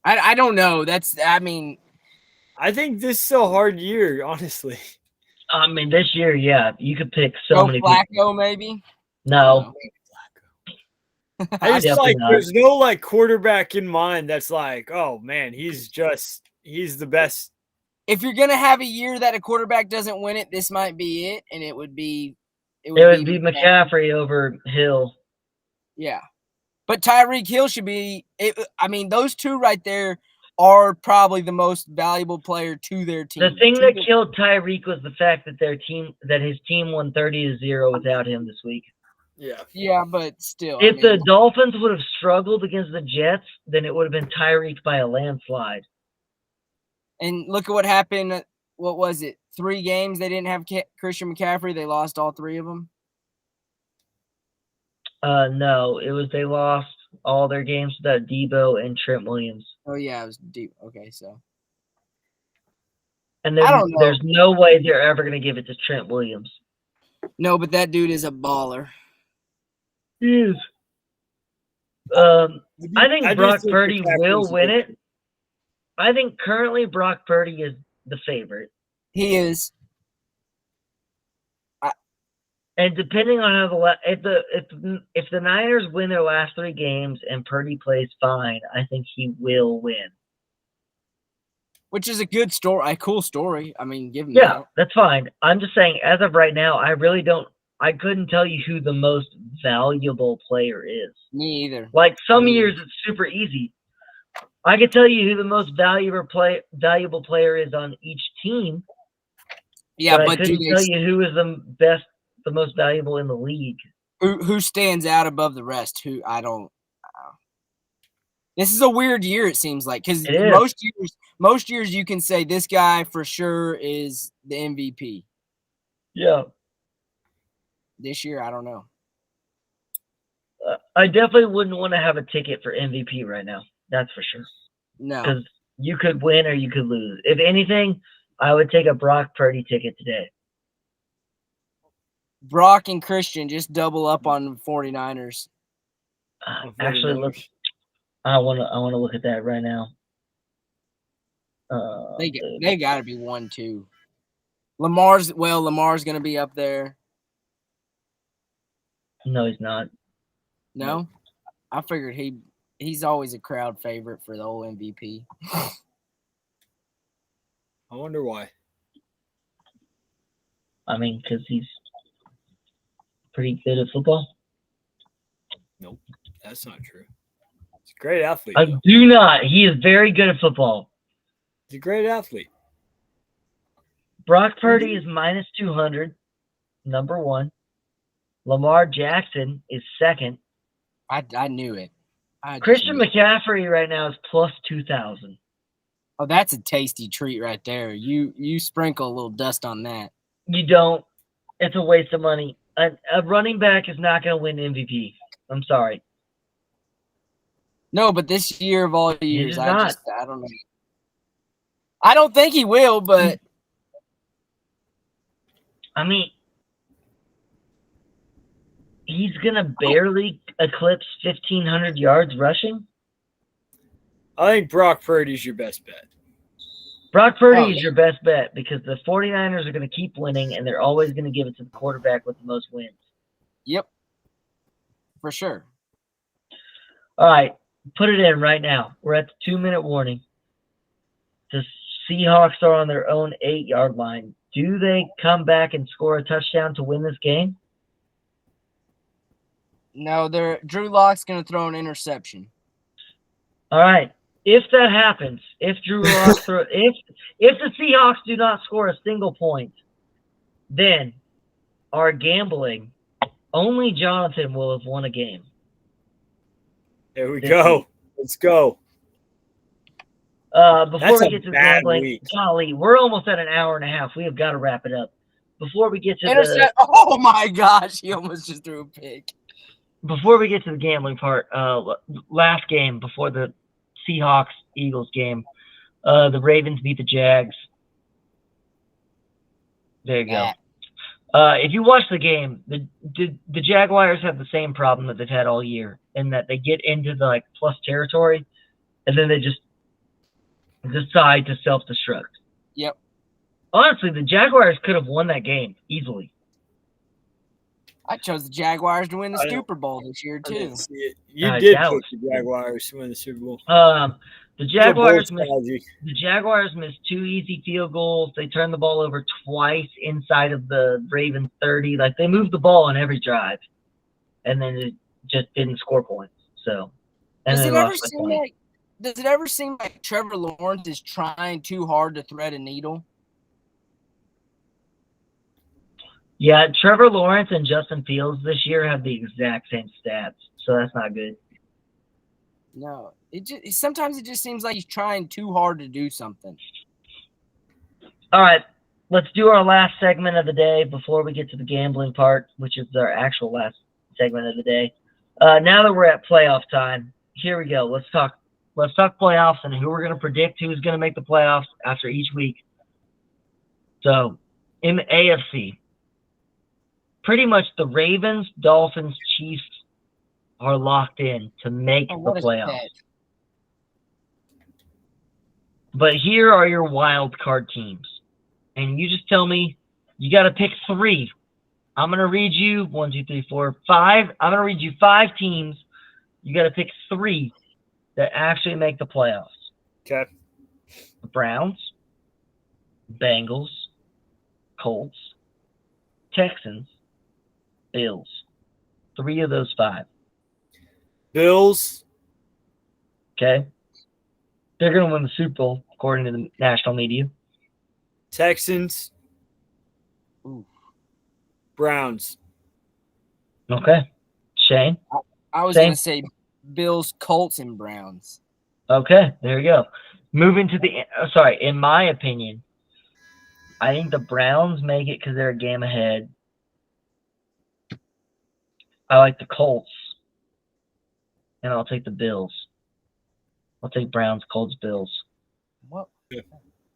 I don't know. I think this is a hard year, honestly. I mean, this year, yeah, you could pick so many Flacco, people. maybe? No. I just Definitely not. there's no like quarterback in mind that's like, oh man, he's the best. If you're gonna have a year that a quarterback doesn't win it, this might be it, and it would be McCaffrey over Hill. Yeah, but Tyreek Hill should be. I mean, those two right there are probably the most valuable player to their team. The thing that killed Tyreek was the fact that his team won 30-0 without him this week. Yeah, but still. If the Dolphins would have struggled against the Jets, then it would have been Tyreek by a landslide. And look at what happened. What was it? 3 games they didn't have Christian McCaffrey. They lost all 3 of them. No, it was they lost all their games without Debo and Trent Williams. Oh yeah, it was deep. Okay, so. And there's no way they're ever going to give it to Trent Williams. No, but that dude is a baller. He is. I think Brock Purdy will win it. I think currently Brock Purdy is the favorite. He is. And depending on how if the Niners win their last 3 games and Purdy plays fine, I think he will win. Which is a good story, a cool story. I mean, give him that. That's fine. I'm just saying, as of right now, I couldn't tell you who the most valuable player is. Me either. Like some years, it's super easy. I could tell you who the most valuable player is on each team. Yeah, but I couldn't tell you who is the most valuable in the league. Who stands out above the rest? Who I don't. This is a weird year. It seems like because most years you can say this guy for sure is the MVP. Yeah. This year, I don't know. I definitely wouldn't want to have a ticket for MVP right now. That's for sure. No. Because you could win or you could lose. If anything, I would take a Brock Purdy ticket today. Brock and Christian just double up on 49ers. Actually, look. I want to look at that right now. They got to be 1-2. Lamar's going to be up there. No, he's not. No? I figured he's always a crowd favorite for the whole MVP. I wonder why. I mean, because he's pretty good at football. Nope, that's not true. He's a great athlete. I do not. He is very good at football. He's a great athlete. Brock Purdy is minus 200, number 1. Lamar Jackson is second. I knew it. Christian McCaffrey right now is plus 2,000. Oh, that's a tasty treat right there. You sprinkle a little dust on that. You don't. It's a waste of money. A running back is not going to win MVP. I'm sorry. No, but this year of all years, I don't know. I don't think he will, but I mean, he's going to barely eclipse 1,500 yards rushing? I think Brock Purdy's your best bet. Brock Purdy is your best bet because the 49ers are going to keep winning, and they're always going to give it to the quarterback with the most wins. Yep. For sure. All right. Put it in right now. We're at the 2-minute warning. The Seahawks are on their own 8-yard line. Do they come back and score a touchdown to win this game? No, Drew Lock's going to throw an interception. All right. If that happens, if Drew Lock if the Seahawks do not score a single point, then are gambling, only Jonathan will have won a game. There we go. Let's go. Before we get to the gambling, golly, we're almost at an hour and a half. We have got to wrap it up. Before we get to oh my gosh, he almost just threw a pick. Before we get to the gambling part, last game before the Seahawks-Eagles game, the Ravens beat the Jags. There you go. If you watch the game, the Jaguars have the same problem that they've had all year, in that they get into the plus territory, and then they just decide to self-destruct. Yep. Honestly, the Jaguars could have won that game easily. I chose the Jaguars to win the Super Bowl this year too. You did pick the Jaguars to win the Super Bowl. The Jaguars missed 2 easy field goals. They turned the ball over twice inside of the Ravens 30. They moved the ball on every drive, and then it just didn't score points. So, does it ever seem like Trevor Lawrence is trying too hard to thread a needle? Yeah, Trevor Lawrence and Justin Fields this year have the exact same stats, so that's not good. No, sometimes it just seems like he's trying too hard to do something. All right, let's do our last segment of the day before we get to the gambling part, which is our actual last segment of the day. Now that we're at playoff time, here we go. Let's talk playoffs and who we're going to predict who's going to make the playoffs after each week. So, in the AFC, pretty much the Ravens, Dolphins, Chiefs are locked in to make the playoffs. But here are your wild card teams. And you just tell me, you got to pick 3. I'm going to read you 1, 2, 3, 4, 5. I'm going to read you 5 teams. You got to pick 3 that actually make the playoffs. Okay. The Browns, Bengals, Colts, Texans, Bills. 3 of those 5. Bills. Okay. They're going to win the Super Bowl, according to the national media. Texans. Ooh. Browns. Okay. Shane? I was going to say Bills, Colts, and Browns. Okay. There you go. Moving to in my opinion, I think the Browns make it because they're a game ahead. I like the Colts. And I'll take the Bills. I'll take Browns, Colts, Bills. What?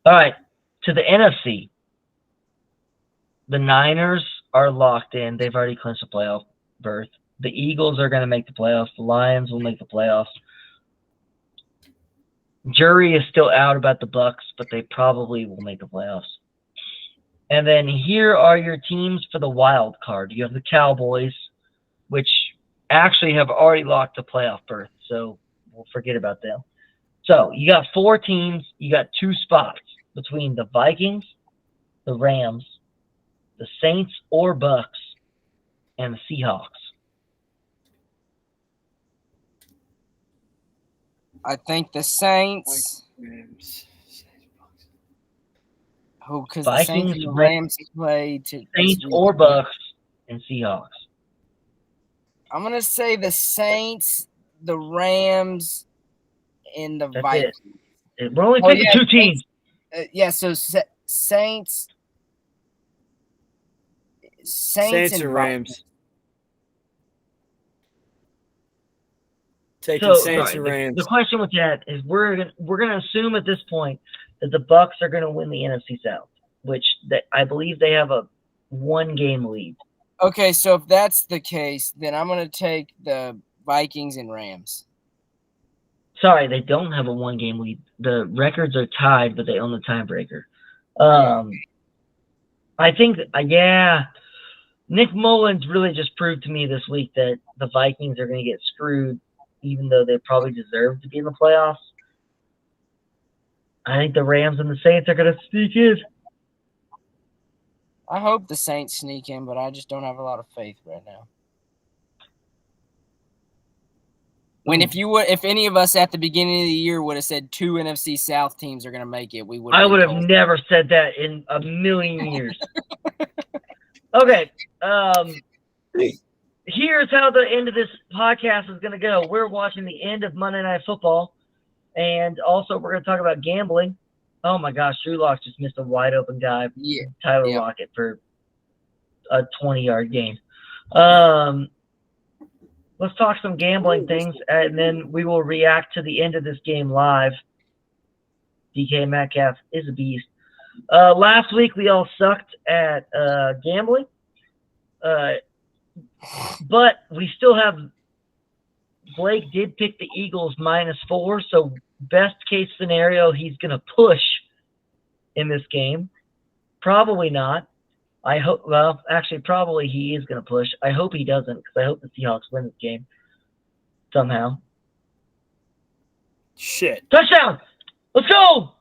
All right. To the NFC. The Niners are locked in. They've already clinched a playoff berth. The Eagles are going to make the playoffs. The Lions will make the playoffs. Jury is still out about the Bucks, but they probably will make the playoffs. And then here are your teams for the wild card. You have the Cowboys, which actually have already locked the playoff berth, so we'll forget about them. So you got 4 teams. You got 2 spots between the Vikings, the Rams, the Saints or Bucks, and the Seahawks. I think the Saints. Oh, because the Saints and the Rams play to Saints or Bucks and Seahawks. I'm going to say the Saints, the Rams, and the Vikings. We're only picking 2 teams. So Saints and Rams. Taking Saints and Rams. The question with that is we're gonna assume at this point that the Bucks are gonna win the NFC South, which I believe they have a 1-game lead. Okay, so if that's the case, then I'm gonna take the Vikings and Rams. Sorry, they don't have a 1-game lead. The records are tied, but they own the tiebreaker. I think, Nick Mullins really just proved to me this week that the Vikings are going to get screwed, even though they probably deserve to be in the playoffs. I think the Rams and the Saints are going to sneak in. I hope the Saints sneak in, but I just don't have a lot of faith right now. If any of us at the beginning of the year would have said 2 NFC South teams are going to make it, we would. I would have never said that in a million years. Okay. Here's how the end of this podcast is going to go. We're watching the end of Monday Night Football, and also we're going to talk about gambling. Oh my gosh, Drew Lock just missed a wide open guy, Tyler Lockett, for a 20-yard gain. Let's talk some gambling things, and then we will react to the end of this game live. DK Metcalf is a beast. Last week we all sucked at gambling, but we still have. Blake did pick the Eagles -4, so best case scenario, he's going to push in this game. Probably not. I hope. Well, actually, probably he is going to push. I hope he doesn't, because I hope the Seahawks win this game somehow. Shit! Touchdown! Let's go!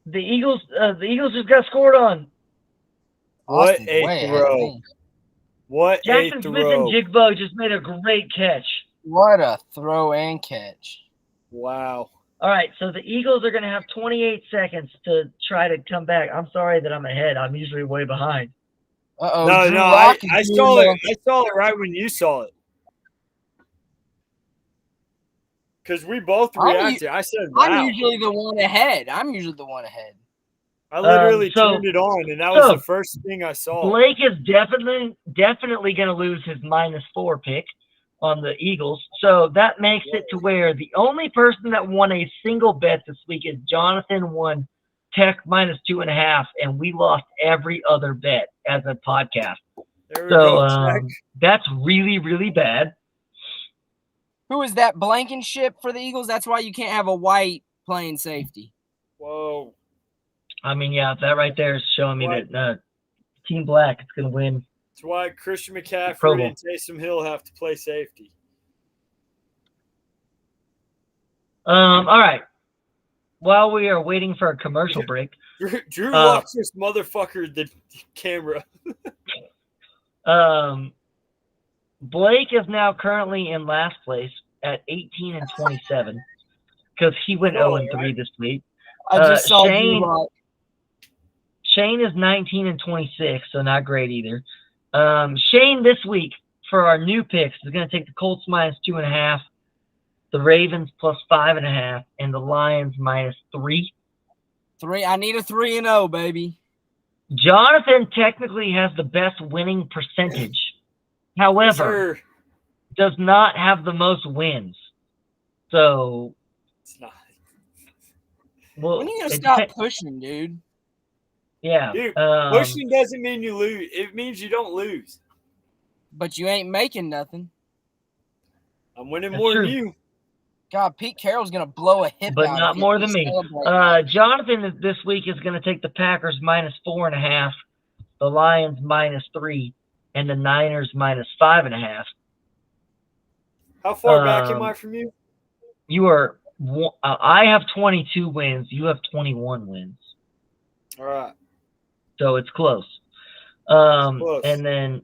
The Eagles just got scored on. What a throw! What Jackson a Smith throw! and Jigbo just made a great catch. What a throw and catch! Wow. All right, so the Eagles are going to have 28 seconds to try to come back. I'm sorry that I'm ahead. I'm usually way behind. Uh-oh. No, Drew I Lock saw it. I saw it right when you saw it. Because we both reacted. I said, wow. I'm usually the one ahead. I literally turned it on, and that was the first thing I saw. Blake is definitely going to lose his -4 pick on the Eagles. So that makes it to where the only person that won a single bet this week is Jonathan won Tech -2.5, and we lost every other bet as a podcast. There we go, that's really, really bad. Who is that? Blankenship for the Eagles? That's why you can't have a white playing safety. Whoa. I mean, yeah, that right there is showing me that Team Black is going to win. That's why Christian McCaffrey and Taysom Hill have to play safety. All right. While we are waiting for a commercial break. Drew Lock's this motherfucker the camera. Blake is now currently in last place at 18-27 because he went 0-3 this week. I just saw Drew Lock. Shane is 19-26, so not great either. Shane this week for our new picks is going to take the Colts -2.5, the Ravens +5.5, and the Lions -3. I need a 3-0, baby. Jonathan technically has the best winning percentage. However, does not have the most wins. So it's not. Well, when are you going to stop pushing, dude? Yeah. Dude, pushing doesn't mean you lose. It means you don't lose. But you ain't making nothing. I'm winning more than you. God, Pete Carroll's going to blow a hip but out. But not more than me. Jonathan this week is going to take the Packers -4.5, the Lions -3, and the Niners -5.5. How far back am I from you? You are. I have 22 wins. You have 21 wins. All right. So it's close. And then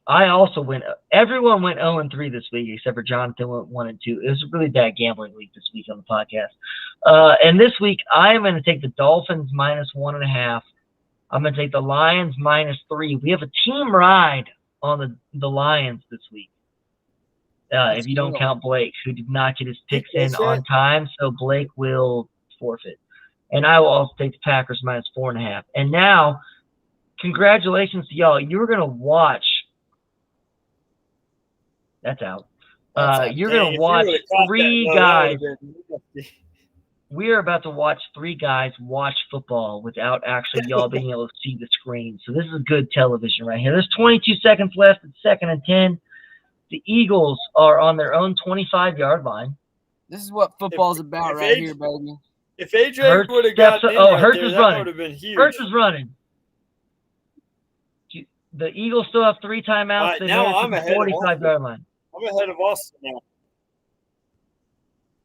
I also went. Everyone went 0-3 this week except for Jonathan went 1-2. It was a really bad gambling week this week on the podcast. And this week I am going to take the Dolphins -1.5. I'm going to take the Lions -3. We have a team ride on the Lions this week. If you don't count Blake, who did not get his picks in on time, so Blake will forfeit. And I will also take the Packers -4.5. And now, congratulations to y'all. You were going to watch. That's out. You're going to watch three guys. We are about to watch three guys watch football without actually y'all being able to see the screen. So this is good television right here. There's 22 seconds left. It's 2nd and 10. The Eagles are on their own 25-yard line. This is what football's about right here, baby. If AJ would have got in Hurts is running. Would have been huge. Hurts is running. The Eagles still have 3 timeouts. Right, now I'm ahead 45-yard line. I'm ahead of Austin now.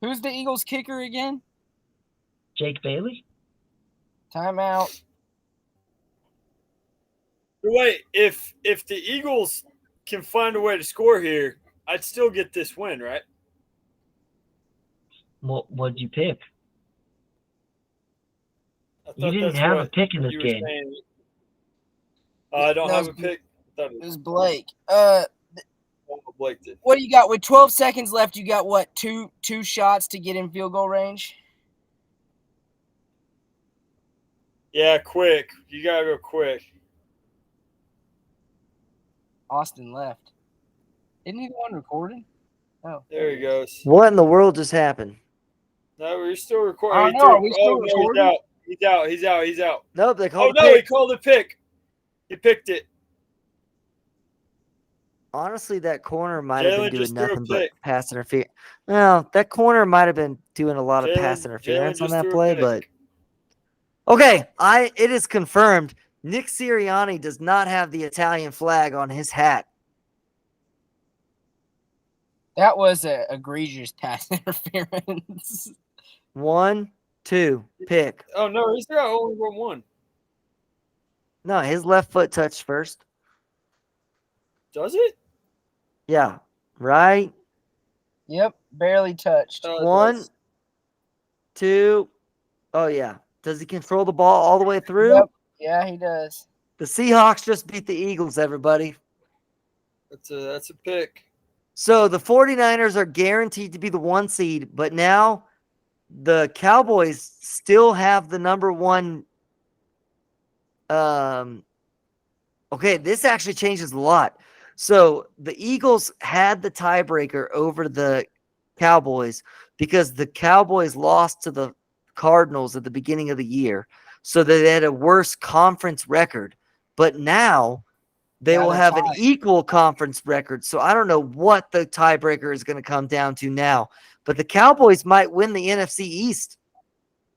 Who's the Eagles kicker again? Jake Bailey. Timeout. Wait, if the Eagles can find a way to score here, I'd still get this win, right? What'd you pick? You didn't have a pick in this game. I don't have a pick. It was Blake. Blake did. What do you got? With 12 seconds left, you got what? Two shots to get in field goal range? Yeah, quick. You gotta go quick. Austin left. Isn't he the one recording? Oh, there he goes. What in the world just happened? No, we're still recording. Are we still recording? He's out. Nope, they called he called a pick. He picked it. Honestly, that corner might have been doing nothing but pick. pass interference. Well, that corner might have been doing a lot of pass interference on that play, but okay, it is confirmed. Nick Sirianni does not have the Italian flag on his hat. That was an egregious pass interference. 1, 2, pick. Oh no, he's got only one. No, his left foot touched first. Does it? Yeah, right. Yep, barely touched. 1, 2. Oh yeah. Does he control the ball all the way through? Yep. Yeah, he does. The Seahawks just beat the Eagles, everybody. That's a pick. So the 49ers are guaranteed to be the 1 seed, but now the Cowboys still have the number 1. Okay, this actually changes a lot. So the Eagles had the tiebreaker over the Cowboys because the Cowboys lost to the Cardinals at the beginning of the year. So they had a worse conference record. But now they will have an equal conference record. So I don't know what the tiebreaker is going to come down to now. But the Cowboys might win the NFC East.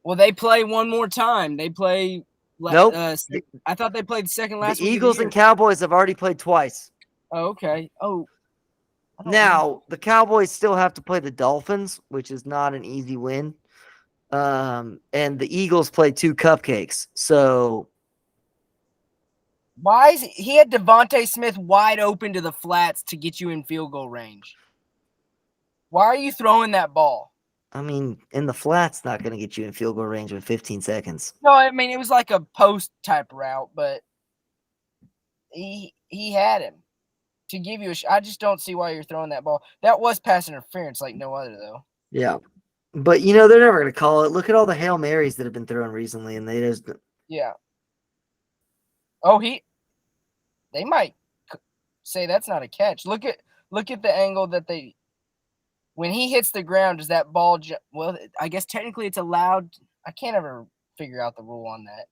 Well, they play one more time. They play. Nope. I thought they played second last week. The Eagles and Cowboys have already played twice. Oh, okay. Oh. Now, the Cowboys still have to play the Dolphins, which is not an easy win. And the Eagles play 2 cupcakes. So why is he had Devontae Smith wide open to the flats to get you in field goal range? Why are you throwing that ball? I mean, in the flats, not going to get you in field goal range in 15 seconds. No, I mean, it was like a post type route, but he had him to give you I just don't see why you're throwing that ball. That was pass interference like no other, though. Yeah. But, they're never going to call it. Look at all the Hail Marys that have been thrown recently, and they just... Yeah. Oh, they might say that's not a catch. Look at the angle that when he hits the ground, does that ball well, I guess technically it's allowed. I can't ever figure out the rule on that.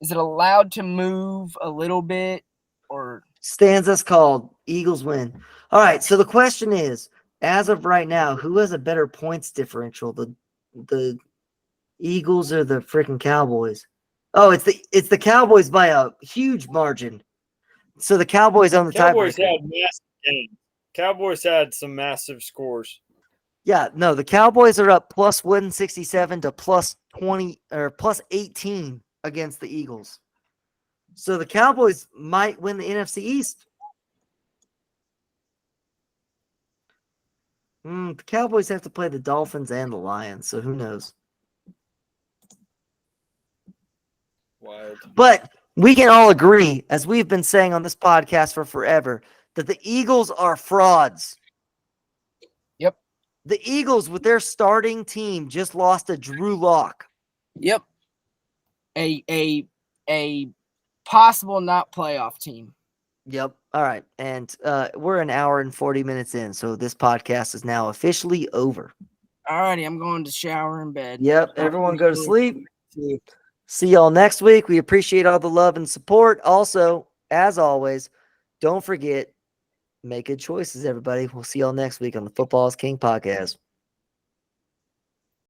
Is it allowed to move a little bit or stands as called? Eagles win. All right, so the question is, as of right now, who has a better points differential, the Eagles or the freaking Cowboys? Oh, it's the Cowboys by a huge margin. So the Cowboys on the Cowboys tiebreaker. Had massive games. Cowboys had some massive scores. Yeah, no, the Cowboys are up plus 167 to plus 20 or plus 18 against the Eagles. So the Cowboys might win the NFC East. The Cowboys have to play the Dolphins and the Lions, so who knows? Wild. But we can all agree, as we've been saying on this podcast for forever, that the Eagles are frauds. Yep. The Eagles, with their starting team, just lost to Drew Lock. Yep. A possible not playoff team. Yep. All right. And we're an hour and 40 minutes in, so this podcast is now officially over. All righty. I'm going to shower in bed. Yep. Everyone go to sleep. See y'all next week. We appreciate all the love and support. Also, as always, don't forget, make good choices, everybody. We'll see y'all next week on the Football is King podcast.